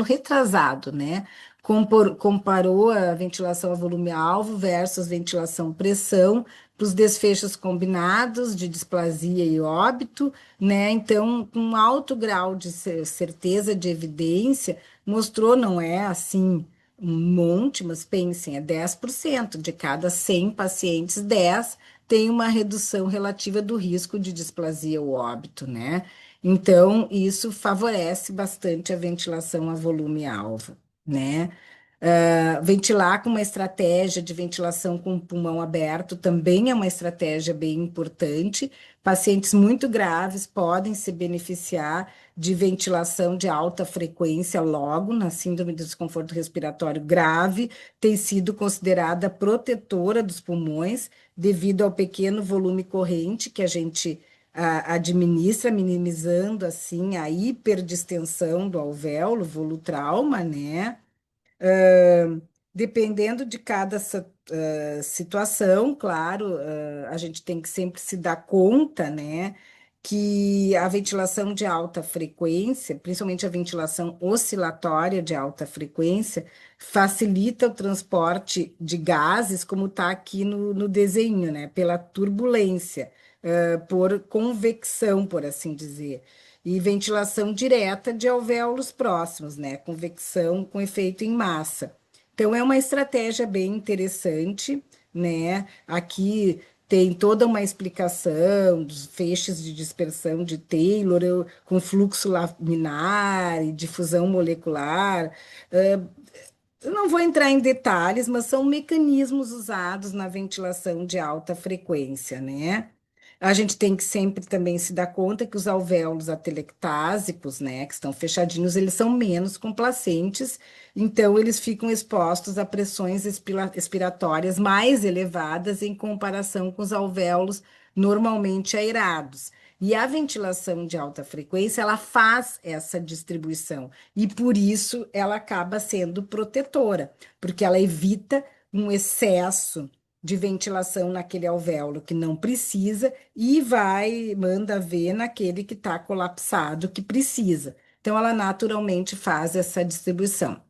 retrasado, né? Comparou a ventilação a volume-alvo versus ventilação-pressão para os desfechos combinados de displasia e óbito, né? Então, com um alto grau de certeza de evidência, mostrou, não é assim um monte, mas pensem, é 10% de cada 100 pacientes, 10 tem uma redução relativa do risco de displasia ou óbito, né? Então, isso favorece bastante a ventilação a volume alvo, né? Ventilar com uma estratégia de ventilação com o pulmão aberto também é uma estratégia bem importante. Pacientes muito graves podem se beneficiar de ventilação de alta frequência logo na síndrome de desconforto respiratório grave, tem sido considerada protetora dos pulmões devido ao pequeno volume corrente que a gente administra, minimizando assim a hiperdistensão do alvéolo, volutrauma, né? Dependendo de cada situação, claro, a gente tem que sempre se dar conta, né, que a ventilação de alta frequência, principalmente a ventilação oscilatória de alta frequência, facilita o transporte de gases, como está aqui no desenho, né? Pela turbulência, por convecção, por assim dizer. E ventilação direta de alvéolos próximos, né? Convecção com efeito em massa. Então, é uma estratégia bem interessante, né? Aqui tem toda uma explicação dos feixes de dispersão de Taylor com fluxo laminar e difusão molecular. Eu não vou entrar em detalhes, mas são mecanismos usados na ventilação de alta frequência, né? A gente tem que sempre também se dar conta que os alvéolos atelectásicos, né, que estão fechadinhos, eles são menos complacentes, então eles ficam expostos a pressões expiratórias mais elevadas em comparação com os alvéolos normalmente aerados. E a ventilação de alta frequência, ela faz essa distribuição e por isso ela acaba sendo protetora, porque ela evita um excesso de ventilação naquele alvéolo que não precisa e manda ver naquele que está colapsado, que precisa. Então, ela naturalmente faz essa distribuição.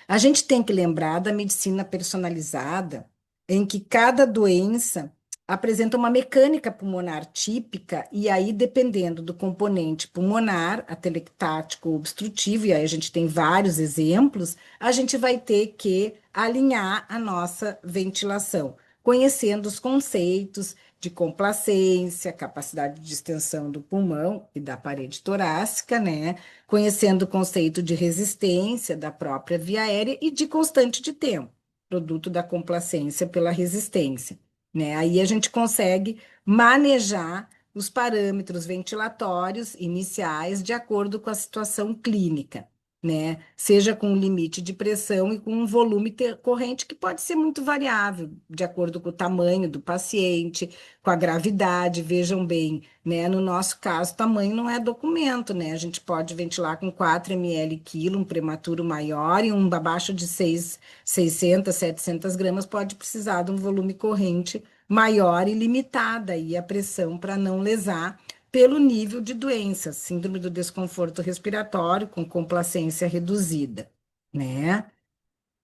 A gente tem que lembrar da medicina personalizada, em que cada doença apresenta uma mecânica pulmonar típica, e aí, dependendo do componente pulmonar, atelectático ou obstrutivo, e aí a gente tem vários exemplos, a gente vai ter que alinhar a nossa ventilação, conhecendo os conceitos de complacência, capacidade de extensão do pulmão e da parede torácica, né? Conhecendo o conceito de resistência da própria via aérea e de constante de tempo, produto da complacência pela resistência, né? Aí a gente consegue manejar os parâmetros ventilatórios iniciais de acordo com a situação clínica, né? Seja com limite de pressão e com um volume corrente que pode ser muito variável, de acordo com o tamanho do paciente, com a gravidade, vejam bem, né? No nosso caso, tamanho não é documento, né? A gente pode ventilar com 4 ml quilo, um prematuro maior, e um abaixo de 600, 700 gramas pode precisar de um volume corrente maior e limitada aí a pressão para não lesar pelo nível de doença, síndrome do desconforto respiratório com complacência reduzida, né?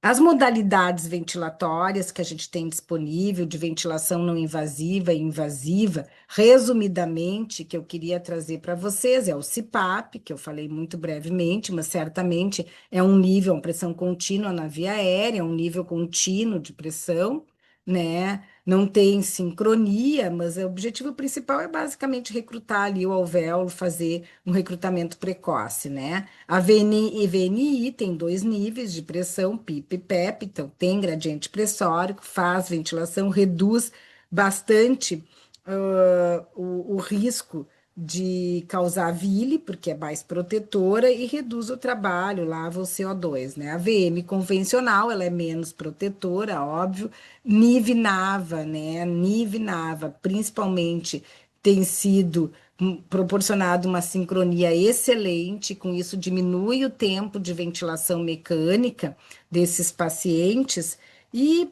As modalidades ventilatórias que a gente tem disponível, de ventilação não invasiva e invasiva, resumidamente, que eu queria trazer para vocês, é o CPAP, que eu falei muito brevemente, mas certamente é um nível, uma pressão contínua na via aérea, um nível contínuo de pressão, né? Não tem sincronia, mas o objetivo principal é basicamente recrutar ali o alvéolo, fazer um recrutamento precoce, né? A VNI tem dois níveis de pressão, PIP e PEP, então tem gradiente pressórico, faz ventilação, reduz bastante o risco de causar vile, porque é mais protetora, e reduz o trabalho, lava o CO2, né? A VM convencional, ela é menos protetora, óbvio. NIV-NAVA, né? NIV-NAVA, principalmente, tem sido proporcionado uma sincronia excelente, com isso diminui o tempo de ventilação mecânica desses pacientes e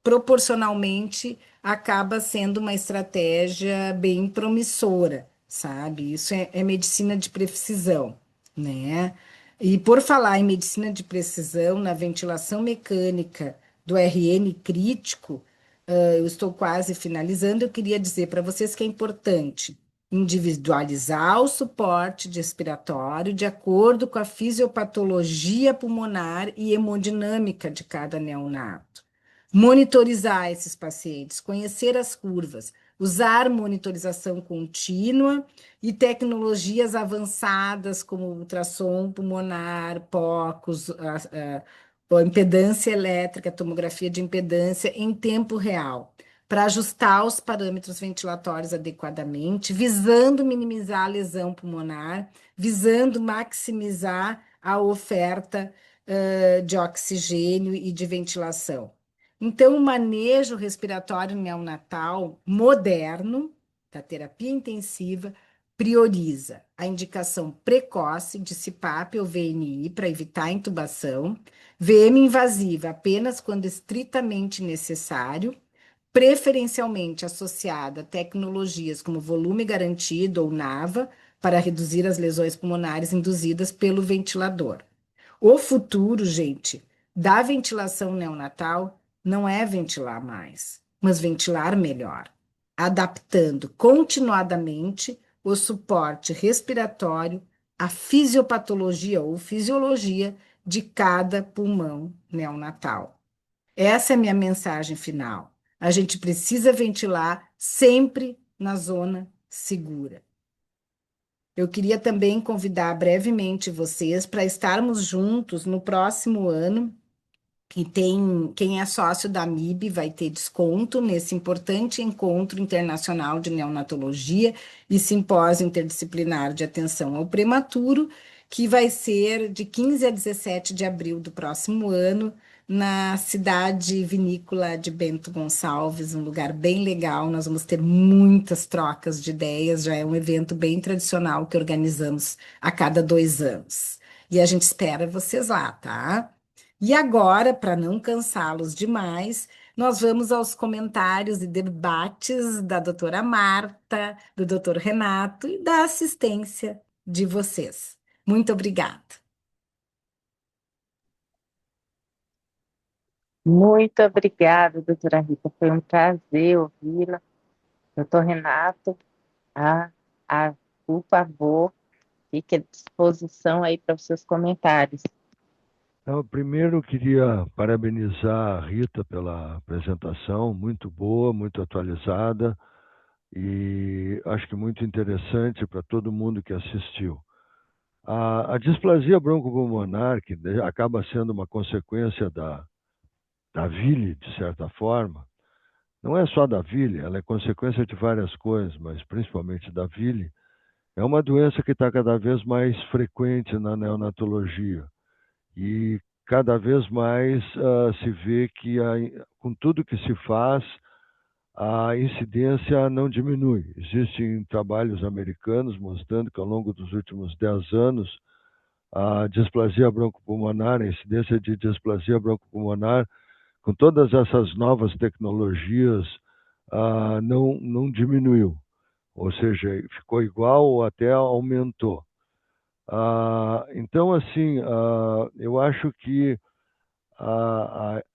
proporcionalmente acaba sendo uma estratégia bem promissora, sabe? Isso é medicina de precisão, né? E por falar em medicina de precisão, na ventilação mecânica do RN crítico, eu estou quase finalizando, eu queria dizer para vocês que é importante individualizar o suporte respiratório de acordo com a fisiopatologia pulmonar e hemodinâmica de cada neonato. Monitorizar esses pacientes, conhecer as curvas, usar monitorização contínua e tecnologias avançadas como ultrassom pulmonar, POCUS, a impedância elétrica, tomografia de impedância em tempo real, para ajustar os parâmetros ventilatórios adequadamente, visando minimizar a lesão pulmonar, visando maximizar a oferta de oxigênio e de ventilação. Então, o manejo respiratório neonatal moderno, da terapia intensiva, prioriza a indicação precoce de CPAP ou VNI para evitar a intubação, VM invasiva apenas quando estritamente necessário, preferencialmente associada a tecnologias como volume garantido ou NAVA, para reduzir as lesões pulmonares induzidas pelo ventilador. O futuro, gente, da ventilação neonatal não é ventilar mais, mas ventilar melhor, adaptando continuadamente o suporte respiratório à fisiopatologia ou fisiologia de cada pulmão neonatal. Essa é a minha mensagem final. A gente precisa ventilar sempre na zona segura. Eu queria também convidar brevemente vocês para estarmos juntos no próximo ano, que tem quem é sócio da MIB vai ter desconto nesse importante encontro internacional de neonatologia e simpósio interdisciplinar de atenção ao prematuro, que vai ser de 15 a 17 de abril do próximo ano, na cidade vinícola de Bento Gonçalves, um lugar bem legal. Nós vamos ter muitas trocas de ideias, já é um evento bem tradicional que organizamos a cada 2 anos. E a gente espera vocês lá, tá? E agora, para não cansá-los demais, nós vamos aos comentários e debates da doutora Marta, do doutor Renato e da assistência de vocês. Muito obrigada. Muito obrigada, doutora Rita. Foi um prazer ouvi-la. Doutor Renato, ah, por favor, fique à disposição aí para os seus comentários. Então, primeiro, eu queria parabenizar a Rita pela apresentação, muito boa, muito atualizada e acho que muito interessante para todo mundo que assistiu. A displasia broncopulmonar, que acaba sendo uma consequência da VILI, de certa forma, não é só da VILI, ela é consequência de várias coisas, mas principalmente da VILI, é uma doença que está cada vez mais frequente na neonatologia. E cada vez mais se vê que, com tudo que se faz, a incidência não diminui. Existem trabalhos americanos mostrando que, ao longo dos últimos 10 anos, a displasia broncopulmonar, a incidência de displasia broncopulmonar, com todas essas novas tecnologias, não diminuiu. Ou seja, ficou igual ou até aumentou. Então, assim, eu acho que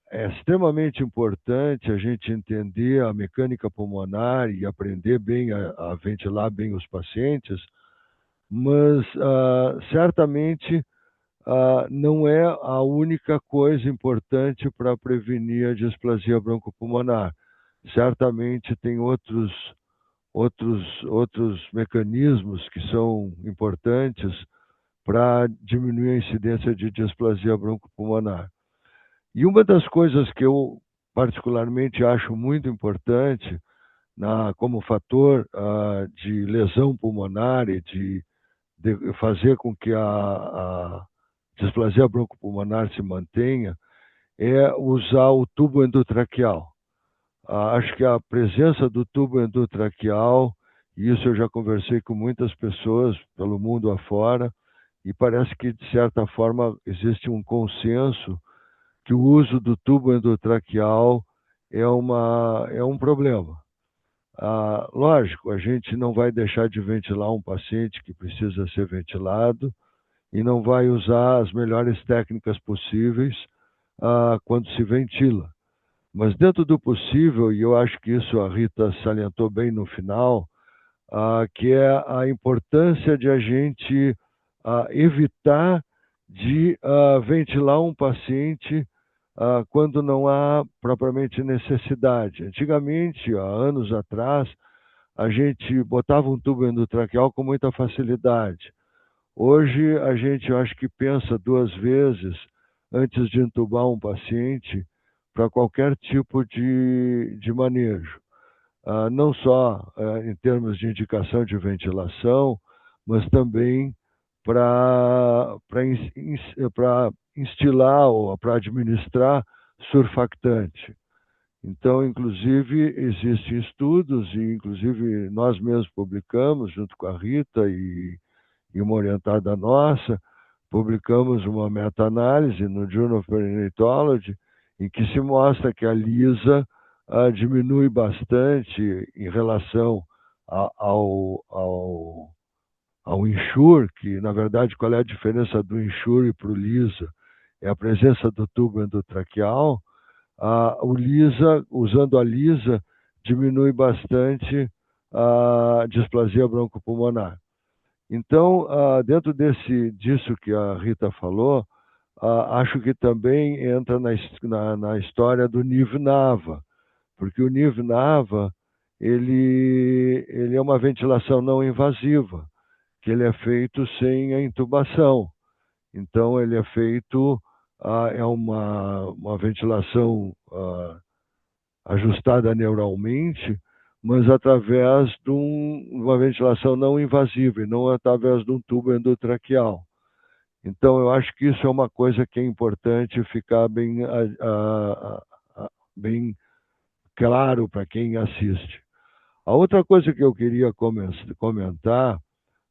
é extremamente importante a gente entender a mecânica pulmonar e aprender bem a ventilar bem os pacientes, mas certamente não é a única coisa importante para prevenir a displasia broncopulmonar. Certamente tem outros mecanismos que são importantes para diminuir a incidência de displasia broncopulmonar. E uma das coisas que eu particularmente acho muito importante como fator de lesão pulmonar e de fazer com que a displasia broncopulmonar se mantenha é usar o tubo endotraqueal. Acho que a presença do tubo endotraqueal, e isso eu já conversei com muitas pessoas pelo mundo afora, e parece que, de certa forma, existe um consenso que o uso do tubo endotraqueal é um problema. Lógico, a gente não vai deixar de ventilar um paciente que precisa ser ventilado e não vai usar as melhores técnicas possíveis quando se ventila. Mas dentro do possível, e eu acho que isso a Rita salientou bem no final, que é a importância de a gente evitar de ventilar um paciente quando não há propriamente necessidade. Antigamente, há anos atrás, a gente botava um tubo endotraqueal com muita facilidade. Hoje, a gente, eu acho que pensa 2 vezes antes de entubar um paciente para qualquer tipo de manejo. Não só em termos de indicação de ventilação, mas também para instilar ou para administrar surfactante. Então, inclusive, existem estudos, e inclusive nós mesmos publicamos, junto com a Rita e uma orientada nossa, publicamos uma meta-análise no Journal of Perinatology, em que se mostra que a LISA diminui bastante em relação ao Ensure, que na verdade qual é a diferença do Ensure para o LISA? É a presença do tubo endotraqueal. O LISA, usando a LISA, diminui bastante a displasia broncopulmonar. Então, dentro disso que a Rita falou, acho que também entra na história do NIV-NAVA, porque o NIV-NAVA ele é uma ventilação não invasiva, que ele é feito sem a intubação. Então, ele é feito, é uma ventilação ajustada neuralmente, mas através de uma ventilação não invasiva, e não através de um tubo endotraqueal. Então, eu acho que isso é uma coisa que é importante ficar bem claro para quem assiste. A outra coisa que eu queria comentar,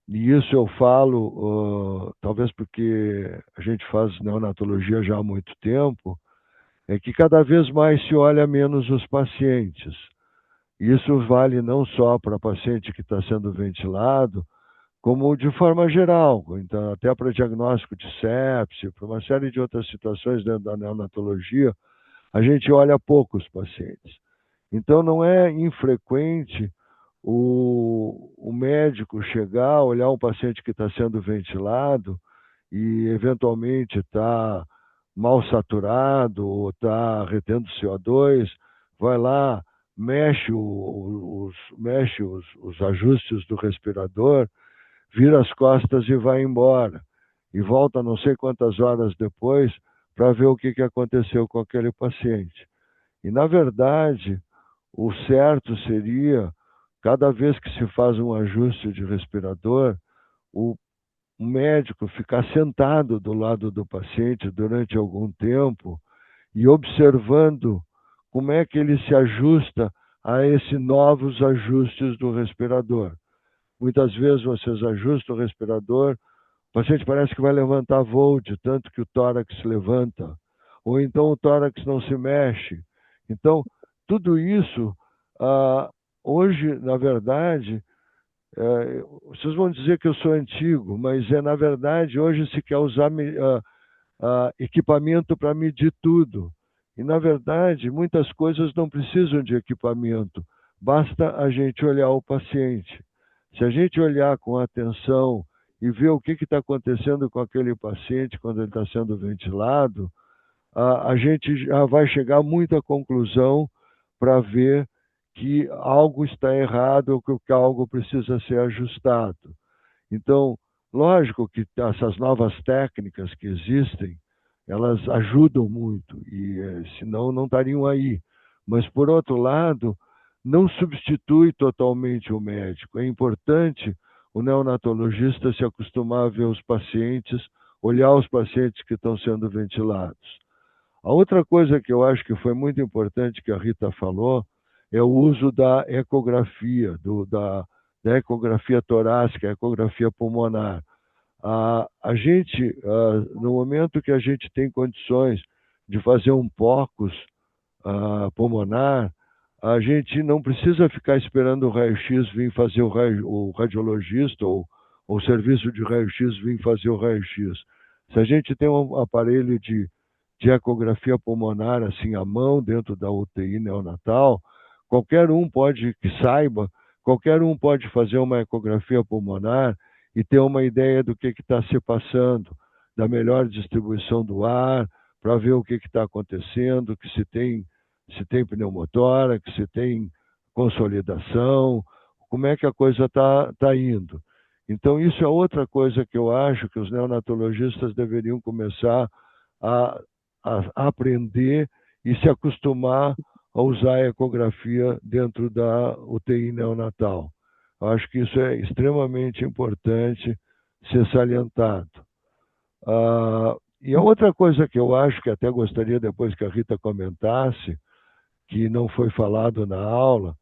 e isso eu falo, talvez porque a gente faz neonatologia já há muito tempo, é que cada vez mais se olha menos os pacientes. Isso vale não só para paciente que está sendo ventilado, como de forma geral, então, até para diagnóstico de sepse, para uma série de outras situações dentro da neonatologia, a gente olha poucos pacientes. Então, não é infrequente o médico chegar, olhar um paciente que está sendo ventilado e, eventualmente, está mal saturado ou está retendo CO2, vai lá, mexe os ajustes do respirador, vira as costas e vai embora. E volta não sei quantas horas depois para ver o que aconteceu com aquele paciente. E, na verdade, o certo seria, cada vez que se faz um ajuste de respirador, o médico ficar sentado do lado do paciente durante algum tempo e observando como é que ele se ajusta a esses novos ajustes do respirador. Muitas vezes vocês ajustam o respirador, o paciente parece que vai levantar voo de tanto que o tórax se levanta, ou então o tórax não se mexe. Então, tudo isso, hoje, na verdade, vocês vão dizer que eu sou antigo, mas na verdade, hoje se quer usar equipamento para medir tudo. E, na verdade, muitas coisas não precisam de equipamento, basta a gente olhar o paciente. Se a gente olhar com atenção e ver o que está acontecendo com aquele paciente quando ele está sendo ventilado, a gente já vai chegar muito à conclusão para ver que algo está errado ou que algo precisa ser ajustado. Então, lógico que essas novas técnicas que existem, elas ajudam muito, e senão não estariam aí. Mas, por outro lado, não substitui totalmente o médico. É importante o neonatologista se acostumar a ver os pacientes, olhar os pacientes que estão sendo ventilados. A outra coisa que eu acho que foi muito importante que a Rita falou é o uso da ecografia, da ecografia torácica, ecografia pulmonar. A gente, no momento que a gente tem condições de fazer um POCUS pulmonar, a gente não precisa ficar esperando o raio-x vir fazer o radiologista ou o serviço de raio-x vir fazer o raio-x. Se a gente tem um aparelho de ecografia pulmonar assim à mão dentro da UTI neonatal, qualquer um pode fazer uma ecografia pulmonar e ter uma ideia do que está se passando, da melhor distribuição do ar, para ver o que está acontecendo, que se tem pneumotórax, se tem consolidação, como é que a coisa está indo. Então, isso é outra coisa que eu acho que os neonatologistas deveriam começar a aprender e se acostumar a usar a ecografia dentro da UTI neonatal. Eu acho que isso é extremamente importante ser salientado. E a outra coisa que eu acho que até gostaria depois que a Rita comentasse, que não foi falado na aula,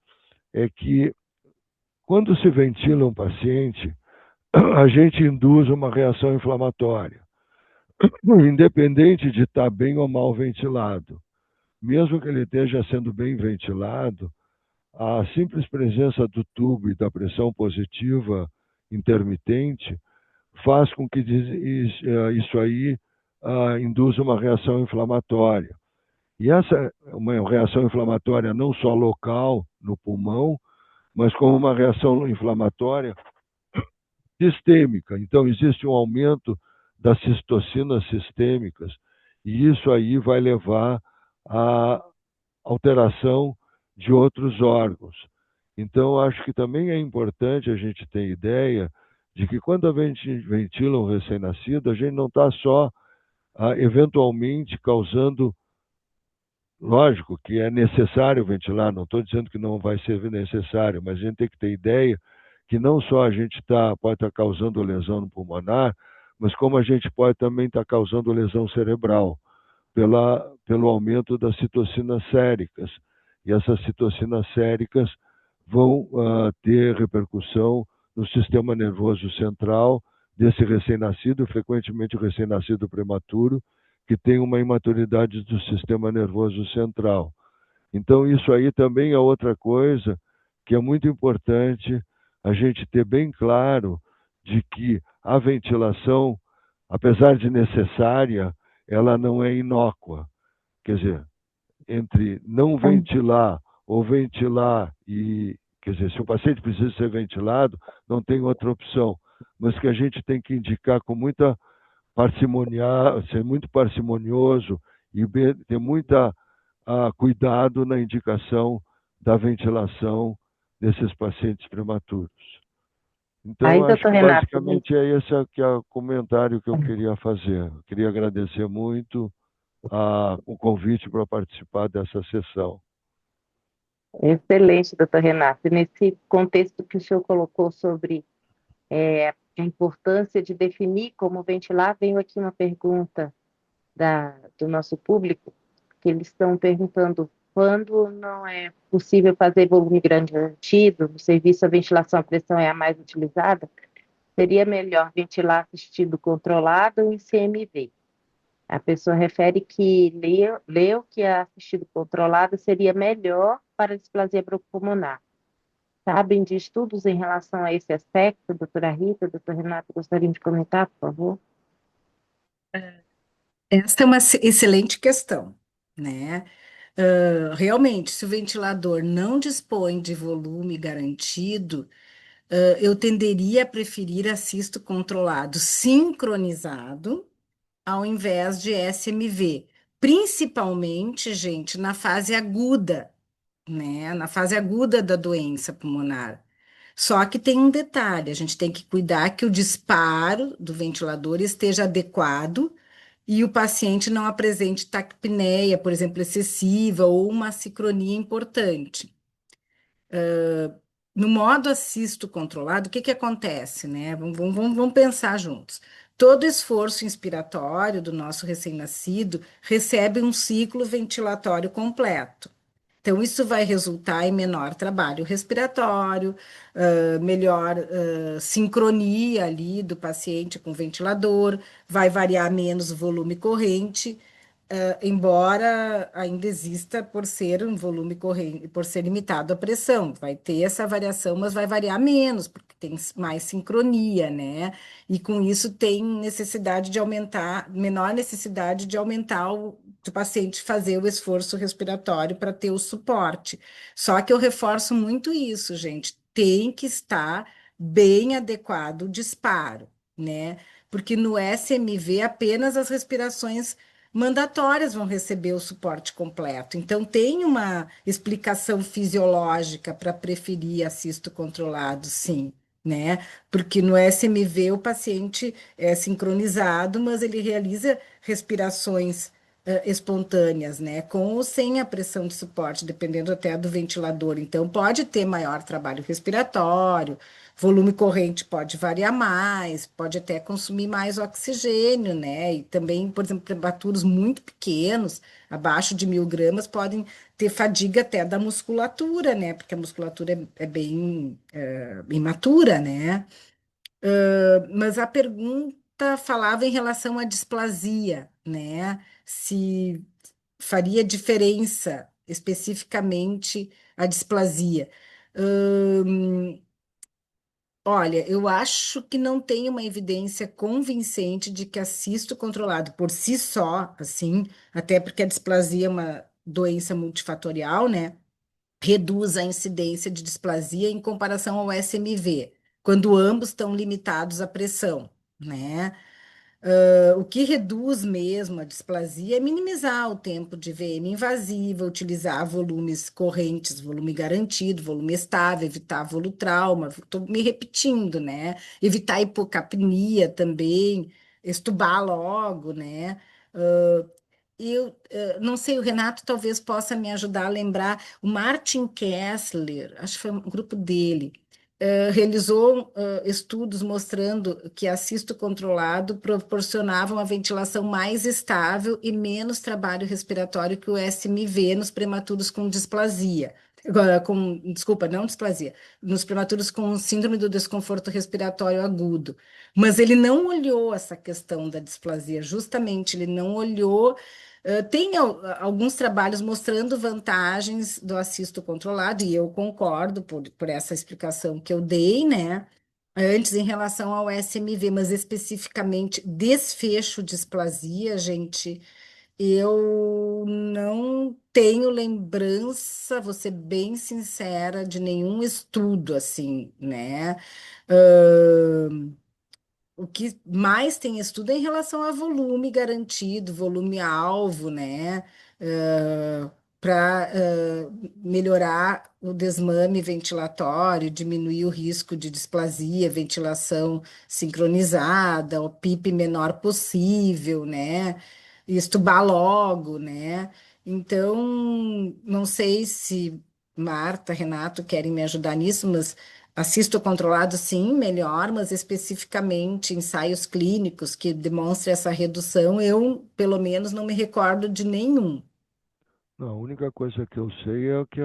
é que quando se ventila um paciente, a gente induz uma reação inflamatória, independente de estar bem ou mal ventilado. mesmo que ele esteja sendo bem ventilado, a simples presença do tubo e da pressão positiva intermitente faz com que isso aí induza uma reação inflamatória. E essa é uma reação inflamatória não só local, no pulmão, mas como uma reação inflamatória sistêmica. Então, existe um aumento das citocinas sistêmicas, e isso aí vai levar à alteração de outros órgãos. Então, acho que também é importante a gente ter ideia de que quando a gente ventila um recém-nascido, a gente não está só eventualmente causando. Lógico que é necessário ventilar, não estou dizendo que não vai ser necessário, mas a gente tem que ter ideia que não só a gente pode estar causando lesão no pulmonar, mas como a gente pode também estar causando lesão cerebral pelo aumento das citocinas séricas. E essas citocinas séricas vão ter repercussão no sistema nervoso central desse recém-nascido, frequentemente o recém-nascido prematuro, que tem uma imaturidade do sistema nervoso central. Então, isso aí também é outra coisa que é muito importante a gente ter bem claro de que a ventilação, apesar de necessária, ela não é inócua. Quer dizer, entre não ventilar ou ventilar quer dizer, se o paciente precisa ser ventilado, não tem outra opção, mas que a gente tem que indicar com muita parcimonia, ser muito parcimonioso e ter muita cuidado na indicação da ventilação desses pacientes prematuros. Então, Aí, acho doutor que Renato, basicamente é esse que é o comentário que eu queria fazer. Eu queria agradecer muito o convite para participar dessa sessão. excelente, doutor Renato. E nesse contexto que o senhor colocou sobre a importância de definir como ventilar, veio aqui uma pergunta do nosso público, que eles estão perguntando quando não é possível fazer volume garantido, no serviço a ventilação à pressão é a mais utilizada, seria melhor ventilar assistido controlado ou em CMV? A pessoa refere que leu que a assistido controlado seria melhor para displasia bronquopulmonar. Sabem de estudos em relação a esse aspecto, doutora Rita, doutor Renato, gostariam de comentar, por favor? Esta é uma excelente questão, né? Realmente, se o ventilador não dispõe de volume garantido, eu tenderia a preferir assisto controlado sincronizado ao invés de SMV, principalmente, gente, na fase aguda, né? Na fase aguda da doença pulmonar. Só que tem um detalhe, a gente tem que cuidar que o disparo do ventilador esteja adequado e o paciente não apresente taquipneia, por exemplo, excessiva ou uma sincronia importante. No modo assisto controlado, o que que acontece, né? Vamos pensar juntos. Todo esforço inspiratório do nosso recém-nascido recebe um ciclo ventilatório completo. Então, isso vai resultar em menor trabalho respiratório, melhor sincronia ali do paciente com o ventilador, vai variar menos o volume corrente, embora ainda exista por ser um volume corrente, por ser limitado à pressão, vai ter essa variação, mas vai variar menos, porque tem mais sincronia, né? E com isso tem necessidade de aumentar, menor necessidade de aumentar o paciente fazer o esforço respiratório para ter o suporte. Só que eu reforço muito isso, gente, tem que estar bem adequado o disparo, né? Porque no SMV apenas as respirações mandatórias vão receber o suporte completo. Então, tem uma explicação fisiológica para preferir assisto controlado, sim, né? Porque no SMV o paciente é sincronizado, mas ele realiza respirações espontâneas, né? Com ou sem a pressão de suporte, dependendo até do ventilador. Então, pode ter maior trabalho respiratório, volume corrente pode variar mais, pode até consumir mais oxigênio, né? E também, por exemplo, prematuros muito pequenos, abaixo de 1.000 gramas, podem ter fadiga até da musculatura, né? Porque a musculatura é bem imatura, né? Mas a pergunta falava em relação à displasia, né? Se faria diferença especificamente a displasia? Hum, Olha, eu acho que não tem uma evidência convincente de que a cisto controlado por si só, assim, até porque a displasia é uma doença multifatorial, né? Reduz a incidência de displasia em comparação ao SMV, quando ambos estão limitados à pressão, né? O que reduz mesmo a displasia é minimizar o tempo de VM invasiva, utilizar volumes correntes, volume garantido, volume estável, evitar volutrauma, estou me repetindo, né? Evitar hipocapnia também, estubar logo, né? Ah, não sei, o Renato talvez possa me ajudar a lembrar, o Martin Kessler, acho que foi um grupo dele, realizou estudos mostrando que assisto controlado proporcionava uma ventilação mais estável e menos trabalho respiratório que o SMV nos prematuros com displasia. Agora, desculpa, não displasia, nos prematuros com síndrome do desconforto respiratório agudo. Mas ele não olhou essa questão da displasia, justamente, ele não olhou. Tem alguns trabalhos mostrando vantagens do assisto controlado, e eu concordo por essa explicação que eu dei, né? Antes, em relação ao SMV, mas especificamente desfecho displasia, gente, eu não tenho lembrança, vou ser bem sincera, de nenhum estudo assim, né? O que mais tem estudo é em relação a volume garantido, volume alvo, né? Para melhorar o desmame ventilatório, diminuir o risco de displasia, ventilação sincronizada, o PIP menor possível, né? E estubar logo, né? Então, não sei se Marta, Renato querem me ajudar nisso, mas assisto controlado, sim, melhor, mas especificamente ensaios clínicos que demonstrem essa redução, eu, pelo menos, não me recordo de nenhum. Não, a única coisa que eu sei é que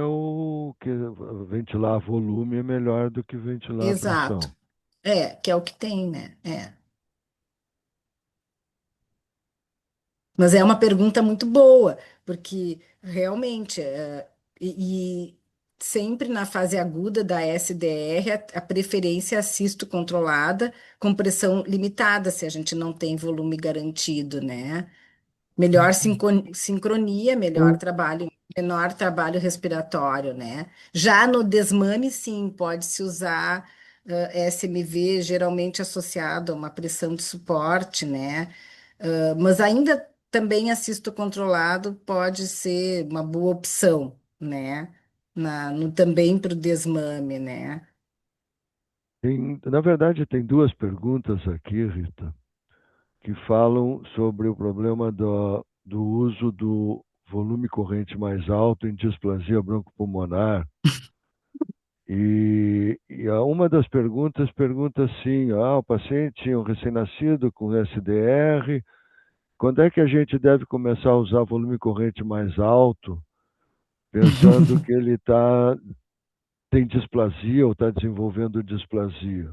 ventilar volume é melhor do que ventilar a Exato. pressão. Que é o que tem, né? Mas é uma pergunta muito boa, porque realmente, e sempre na fase aguda da SDR, a preferência é assisto controlada com pressão limitada, se a gente não tem volume garantido, né? Melhor sincronia, melhor trabalho, menor trabalho respiratório, né? Já no desmame, sim, pode-se usar SMV, geralmente associado a uma pressão de suporte, né? Mas ainda também assisto controlado pode ser uma boa opção, né? Também para o desmame, né? Na verdade, tem duas perguntas aqui, Rita, que falam sobre o problema do uso do volume corrente mais alto em displasia broncopulmonar. Uma das perguntas pergunta assim: o paciente tinha um recém-nascido com SDR, quando é que a gente deve começar a usar volume corrente mais alto, pensando que ele tem displasia ou está desenvolvendo displasia?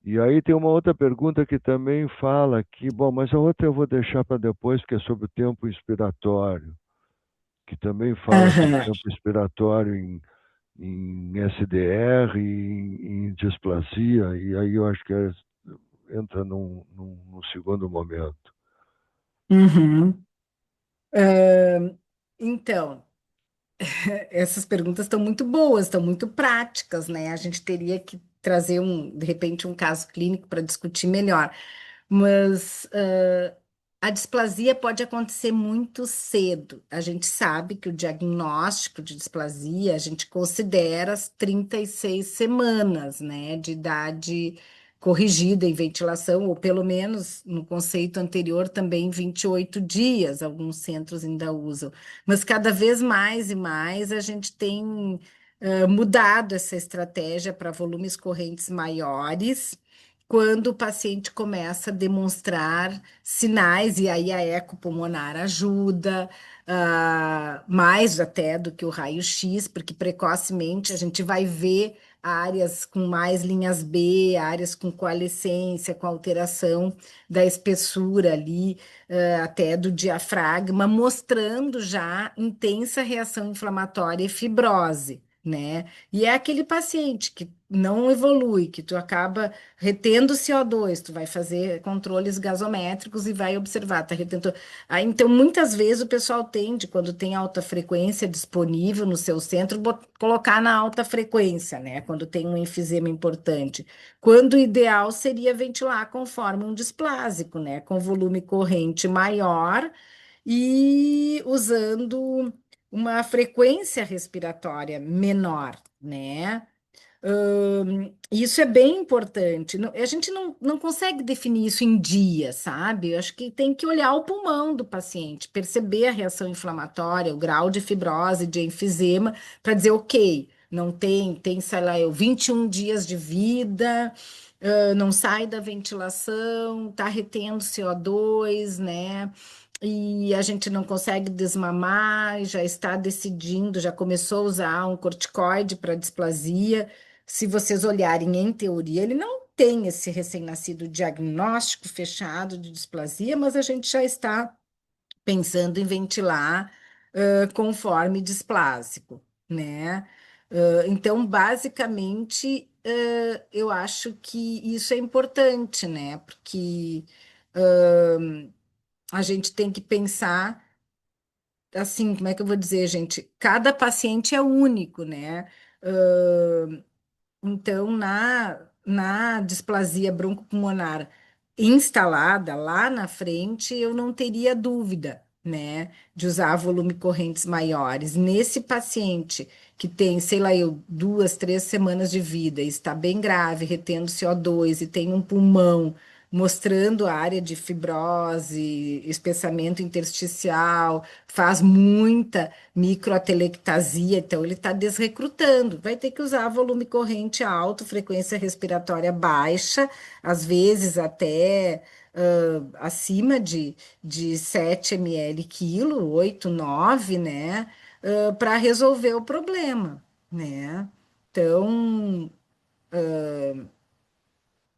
E aí tem uma outra pergunta que também fala que, bom, mas a outra eu vou deixar para depois, porque é sobre o tempo inspiratório, que também fala sobre o Aham. tempo inspiratório em SDR e em displasia, e aí eu acho que entra num segundo momento. Uhum. Então, essas perguntas estão muito boas, estão muito práticas, né? A gente teria que trazer de repente, um caso clínico para discutir melhor. Mas a displasia pode acontecer muito cedo. A gente sabe que o diagnóstico de displasia, a gente considera as 36 semanas, né, de idade corrigida em ventilação, ou pelo menos no conceito anterior também 28 dias, alguns centros ainda usam. Mas cada vez mais e mais a gente tem mudado essa estratégia para volumes correntes maiores, quando o paciente começa a demonstrar sinais, e aí a eco pulmonar ajuda, mais até do que o raio-x, porque precocemente a gente vai ver áreas com mais linhas B, áreas com coalescência, com alteração da espessura ali, até do diafragma, mostrando já intensa reação inflamatória e fibrose, né? E é aquele paciente que não evolui, que tu acaba retendo CO2, tu vai fazer controles gasométricos e vai observar, tá retendo. Então, muitas vezes o pessoal tende, quando tem alta frequência disponível no seu centro, colocar na alta frequência, né? Quando tem um enfisema importante. Quando o ideal seria ventilar conforme um displásico, né? Com volume corrente maior e usando uma frequência respiratória menor, né? Isso é bem importante. A gente não consegue definir isso em dias, sabe? Eu acho que tem que olhar o pulmão do paciente, perceber a reação inflamatória, o grau de fibrose, de enfisema, para dizer, ok, não tem, sei lá, 21 dias de vida, não sai da ventilação, está retendo CO2, né? E a gente não consegue desmamar, já está decidindo, já começou a usar um corticoide para displasia. Se vocês olharem em teoria, ele não tem esse recém-nascido diagnóstico fechado de displasia, mas a gente já está pensando em ventilar conforme displásico, né? Então, basicamente, eu acho que isso é importante, né? Porque a gente tem que pensar assim, como é que eu vou dizer, gente? Cada paciente é único, né? Então, na displasia broncopulmonar instalada lá na frente, eu não teria dúvida, né, de usar volume correntes maiores. Nesse paciente que tem, sei lá, 2, 3 semanas de vida, e está bem grave, retendo CO2 e tem um pulmão mostrando a área de fibrose, espessamento intersticial, faz muita microatelectasia, então ele está desrecrutando. Vai ter que usar volume corrente alto, frequência respiratória baixa, às vezes até acima de 7 ml quilo, 8, 9, né? Para resolver o problema, né? Então,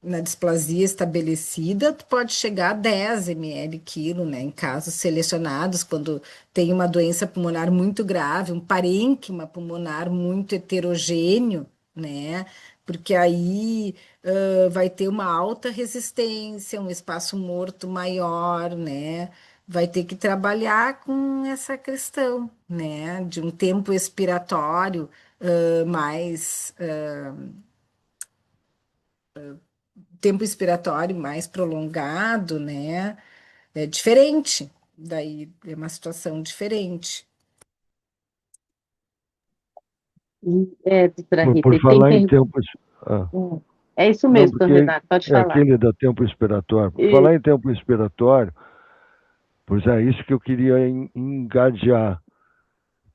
na displasia estabelecida, tu pode chegar a 10 ml quilo, né? Em casos selecionados, quando tem uma doença pulmonar muito grave, um parênquima pulmonar muito heterogêneo, né? Porque aí vai ter uma alta resistência, um espaço morto maior, né? Vai ter que trabalhar com essa questão, né? De um tempo expiratório mais tempo expiratório mais prolongado, né? É diferente. Daí é uma situação diferente. Doutora Por Rita, falar em tempo. Ah, É isso não, mesmo, doutor porque Renato, pode é falar. aquele da tempo expiratório. Por E- falar em tempo expiratório, pois é isso que eu queria engadear.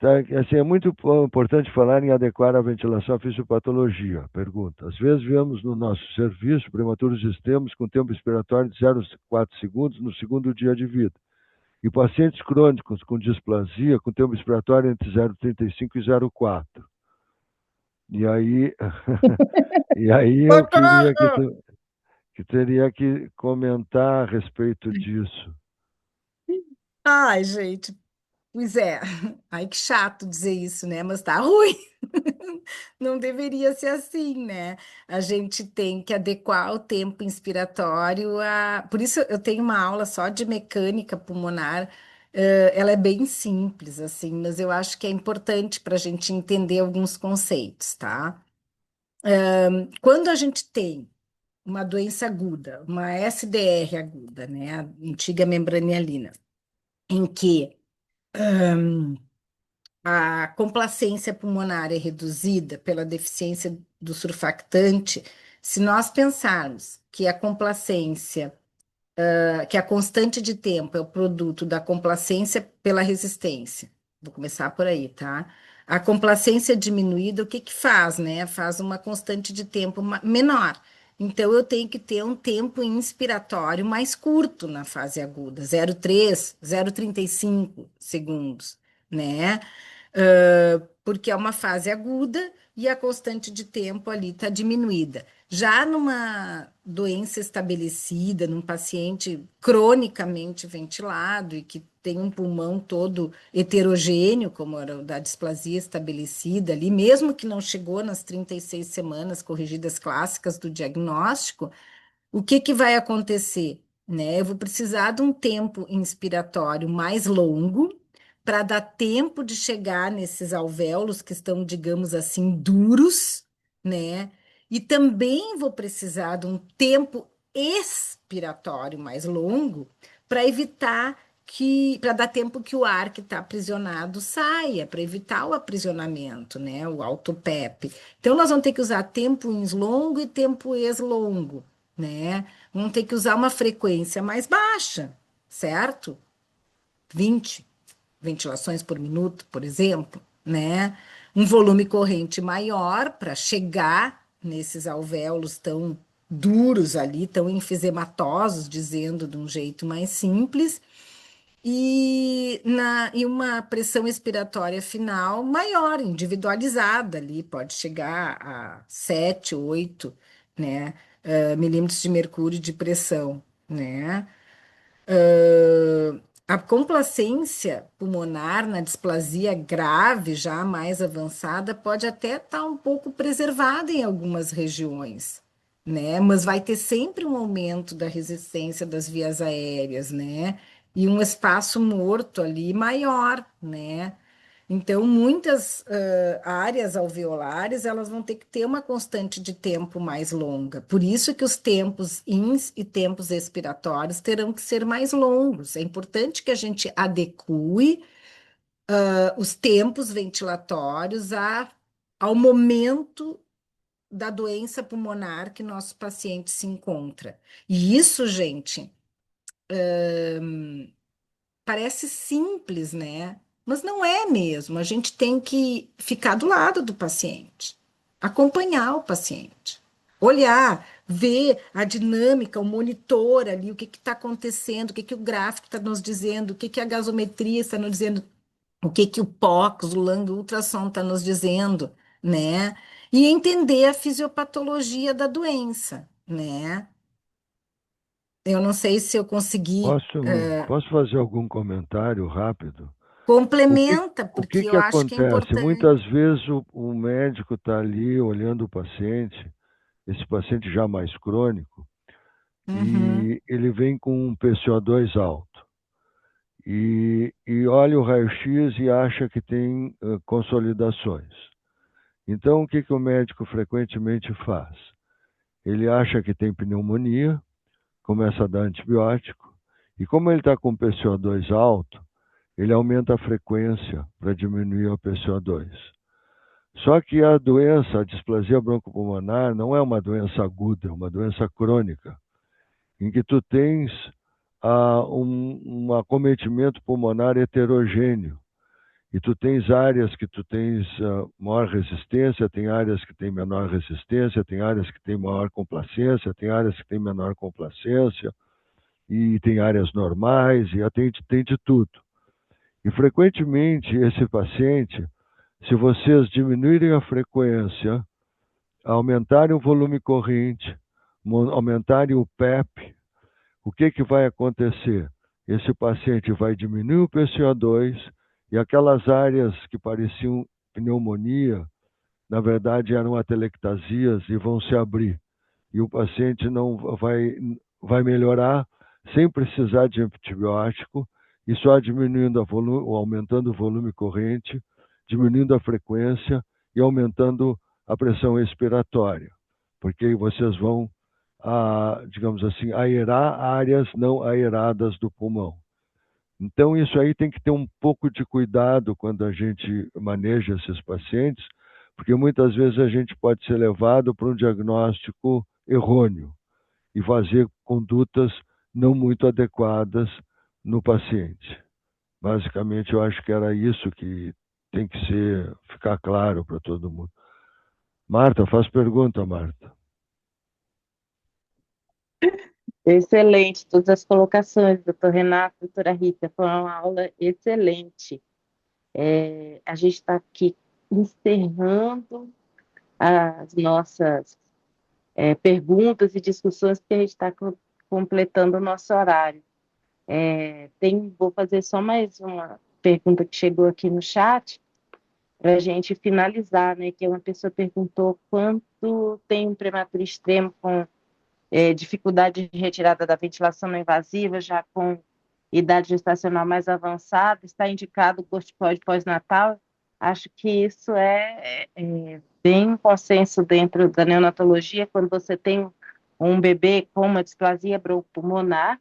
Tá? Assim, é muito importante falar em adequar a ventilação à fisiopatologia. Pergunta. Às vezes vemos no nosso serviço prematuros extremos com tempo expiratório de 0,4 segundos no segundo dia de vida. E pacientes crônicos com displasia com tempo expiratório entre 0,35 e 0,4. E aí, e aí eu queria Socorro! que teria que comentar a respeito disso. Ai, gente, pois é. Ai, que chato dizer isso, né? Mas tá ruim. Não deveria ser assim, né? A gente tem que adequar o tempo inspiratório a. Por isso, eu tenho uma aula só de mecânica pulmonar. Ela é bem simples, assim, mas eu acho que é importante para a gente entender alguns conceitos, tá? Quando a gente tem uma doença aguda, uma SDR aguda, né? A antiga membranialina, em que a complacência pulmonar é reduzida pela deficiência do surfactante, se nós pensarmos que a complacência, que a constante de tempo é o produto da complacência pela resistência, vou começar por aí, tá? A complacência diminuída, o que que faz, né? Faz uma constante de tempo menor. Então, eu tenho que ter um tempo inspiratório mais curto na fase aguda, 0,3, 0,35 segundos, né? Porque é uma fase aguda e a constante de tempo ali está diminuída. Já numa doença estabelecida, num paciente cronicamente ventilado e que tem um pulmão todo heterogêneo, como era o da displasia estabelecida ali, mesmo que não chegou nas 36 semanas corrigidas clássicas do diagnóstico, o que que vai acontecer? Né? Eu vou precisar de um tempo inspiratório mais longo para dar tempo de chegar nesses alvéolos que estão, digamos assim, duros, né? E também vou precisar de um tempo expiratório mais longo para evitar para dar tempo que o ar que está aprisionado saia, para evitar o aprisionamento, né? O autopep. Então, nós vamos ter que usar tempo ins longo e tempo ex longo, né? Vamos ter que usar uma frequência mais baixa, certo? 20 ventilações por minuto, por exemplo, né? Um volume corrente maior para chegar nesses alvéolos tão duros ali, tão enfisematosos, dizendo de um jeito mais simples, e uma pressão expiratória final maior, individualizada ali, pode chegar a 7, 8, né, milímetros de mercúrio de pressão, né? A complacência pulmonar na displasia grave, já mais avançada, pode até estar um pouco preservada em algumas regiões, né? Mas vai ter sempre um aumento da resistência das vias aéreas, né? E um espaço morto ali maior, né? Então, muitas áreas alveolares, elas vão ter que ter uma constante de tempo mais longa. Por isso que os tempos ins e tempos expiratórios terão que ser mais longos. É importante que a gente adeque os tempos ventilatórios ao momento da doença pulmonar que nosso paciente se encontra. E isso, gente, parece simples, né? Mas não é mesmo. A gente tem que ficar do lado do paciente, acompanhar o paciente, olhar, ver a dinâmica, o monitor ali, o que está acontecendo, o que, que o gráfico está nos dizendo, o que, que a gasometria está nos dizendo, o que, que o POX, o Lung Ultrassom está nos dizendo, né? E entender a fisiopatologia da doença, né? Eu não sei se eu consegui. Posso fazer algum comentário rápido? O que, Complementa, o que porque eu que acho que é acontece? importante. Muitas vezes o médico está ali olhando o paciente, esse paciente já mais crônico, Uhum, e ele vem com um PCO2 alto. E olha o raio-x e acha que tem consolidações. Então, o que que o médico frequentemente faz? Ele acha que tem pneumonia, começa a dar antibiótico, e como ele está com PCO2 alto, ele aumenta a frequência para diminuir o PCO2. Só que a doença, a displasia broncopulmonar, não é uma doença aguda, é uma doença crônica, em que tu tens um acometimento pulmonar heterogêneo. E tu tens áreas que tu tens maior resistência, tem áreas que têm menor resistência, tem áreas que têm maior complacência, tem áreas que têm menor complacência, e tem áreas normais, e tem de tudo. E frequentemente esse paciente, se vocês diminuírem a frequência, aumentarem o volume corrente, aumentarem o PEP, o que que vai acontecer? Esse paciente vai diminuir o PCO2 e aquelas áreas que pareciam pneumonia, na verdade eram atelectasias e vão se abrir. E o paciente não vai melhorar sem precisar de antibiótico e só diminuindo aumentando o volume corrente, diminuindo a frequência e aumentando a pressão expiratória, porque vocês vão, digamos assim, aerar áreas não aeradas do pulmão. Então, isso aí tem que ter um pouco de cuidado quando a gente maneja esses pacientes, porque muitas vezes a gente pode ser levado para um diagnóstico errôneo e fazer condutas não muito adequadas no paciente. Basicamente, eu acho que era isso que tem que ficar claro para todo mundo. Marta, faz pergunta, Marta. Excelente, todas as colocações, doutor Renato, doutora Rita, foi uma aula excelente. A gente está aqui encerrando as nossas perguntas e discussões, porque a gente está completando o nosso horário. Vou fazer só mais uma pergunta que chegou aqui no chat, para a gente finalizar, né? Que uma pessoa perguntou quanto tem um prematuro extremo com dificuldade de retirada da ventilação não invasiva, já com idade gestacional mais avançada, está indicado o corticoide pós-natal. Acho que isso é bem um consenso dentro da neonatologia, quando você tem um bebê com uma displasia bronquopulmonar,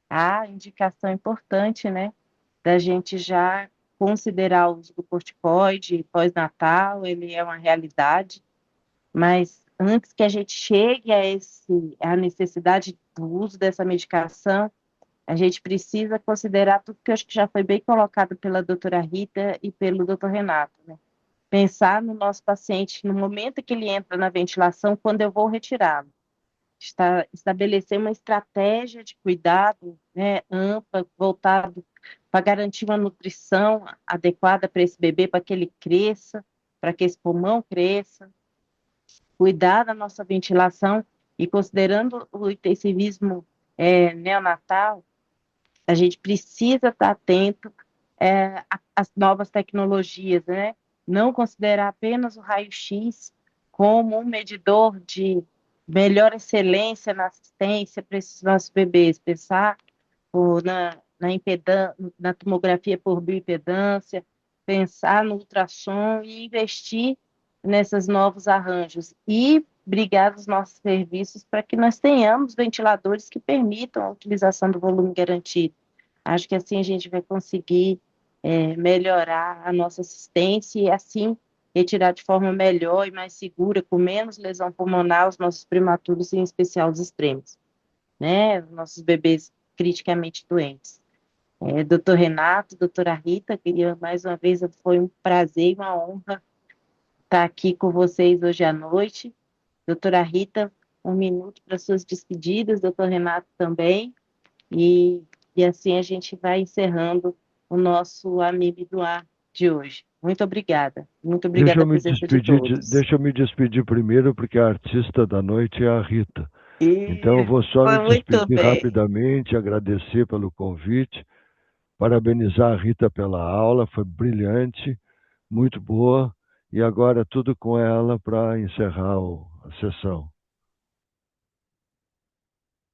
a indicação importante, né, da gente já considerar o uso do corticoide pós-natal, ele é uma realidade, mas antes que a gente chegue a necessidade do uso dessa medicação, a gente precisa considerar tudo que eu acho que já foi bem colocado pela doutora Rita e pelo doutor Renato, né? Pensar no nosso paciente no momento que ele entra na ventilação, quando eu vou retirá-lo. Estabelecer uma estratégia de cuidado, né, ampla, voltado para garantir uma nutrição adequada para esse bebê, para que ele cresça, para que esse pulmão cresça, cuidar da nossa ventilação e considerando o intensivismo neonatal, a gente precisa estar atento às novas tecnologias, né? Não considerar apenas o raio-x como um medidor de melhor excelência na assistência para esses nossos bebês, pensar na tomografia por bioimpedância, pensar no ultrassom e investir nesses novos arranjos e brigar os nossos serviços para que nós tenhamos ventiladores que permitam a utilização do volume garantido. Acho que assim a gente vai conseguir melhorar a nossa assistência e assim retirar de forma melhor e mais segura, com menos lesão pulmonar, os nossos prematuros, e em especial os extremos, né? Os nossos bebês criticamente doentes. Doutor Renato, doutora Rita, queria mais uma vez, foi um prazer e uma honra estar aqui com vocês hoje à noite. Doutora Rita, um minuto para suas despedidas, doutor Renato também, e, e assim a gente vai encerrando o nosso Amibe do Ar de hoje. Muito Deixa obrigada eu a me presença de despedir, todos. deixa eu me despedir primeiro, porque a artista da noite é a Rita. Então, eu E vou só me foi muito despedir bem. rapidamente, agradecer pelo convite, parabenizar a Rita pela aula, foi brilhante, muito boa, e agora tudo com ela para encerrar a sessão.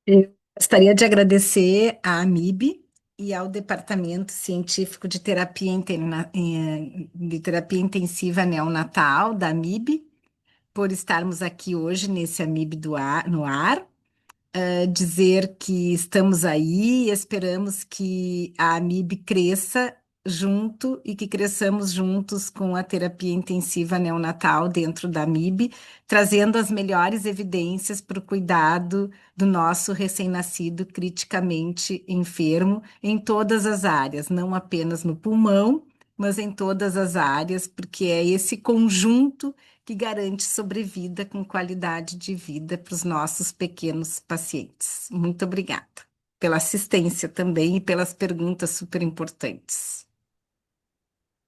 Eu gostaria de agradecer à AMIB e ao Departamento Científico de de Terapia Intensiva Neonatal, da AMIB, por estarmos aqui hoje nesse AMIB no ar. Dizer que estamos aí e esperamos que a AMIB cresça junto e que cresçamos juntos com a terapia intensiva neonatal dentro da AMIB, trazendo as melhores evidências para o cuidado do nosso recém-nascido criticamente enfermo em todas as áreas, não apenas no pulmão, mas em todas as áreas, porque é esse conjunto que garante sobrevida com qualidade de vida para os nossos pequenos pacientes. Muito obrigada pela assistência também e pelas perguntas super importantes.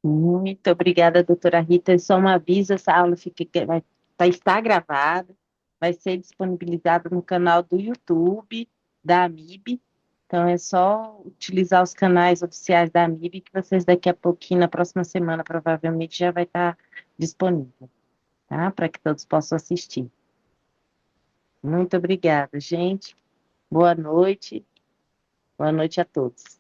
Muito obrigada, doutora Rita. Só um aviso, essa aula está gravada, vai ser disponibilizada no canal do YouTube da AMIB. Então, é só utilizar os canais oficiais da AMIB, que vocês daqui a pouquinho, na próxima semana, provavelmente já vai estar disponível, tá? Para que todos possam assistir. Muito obrigada, gente. Boa noite. Boa noite a todos.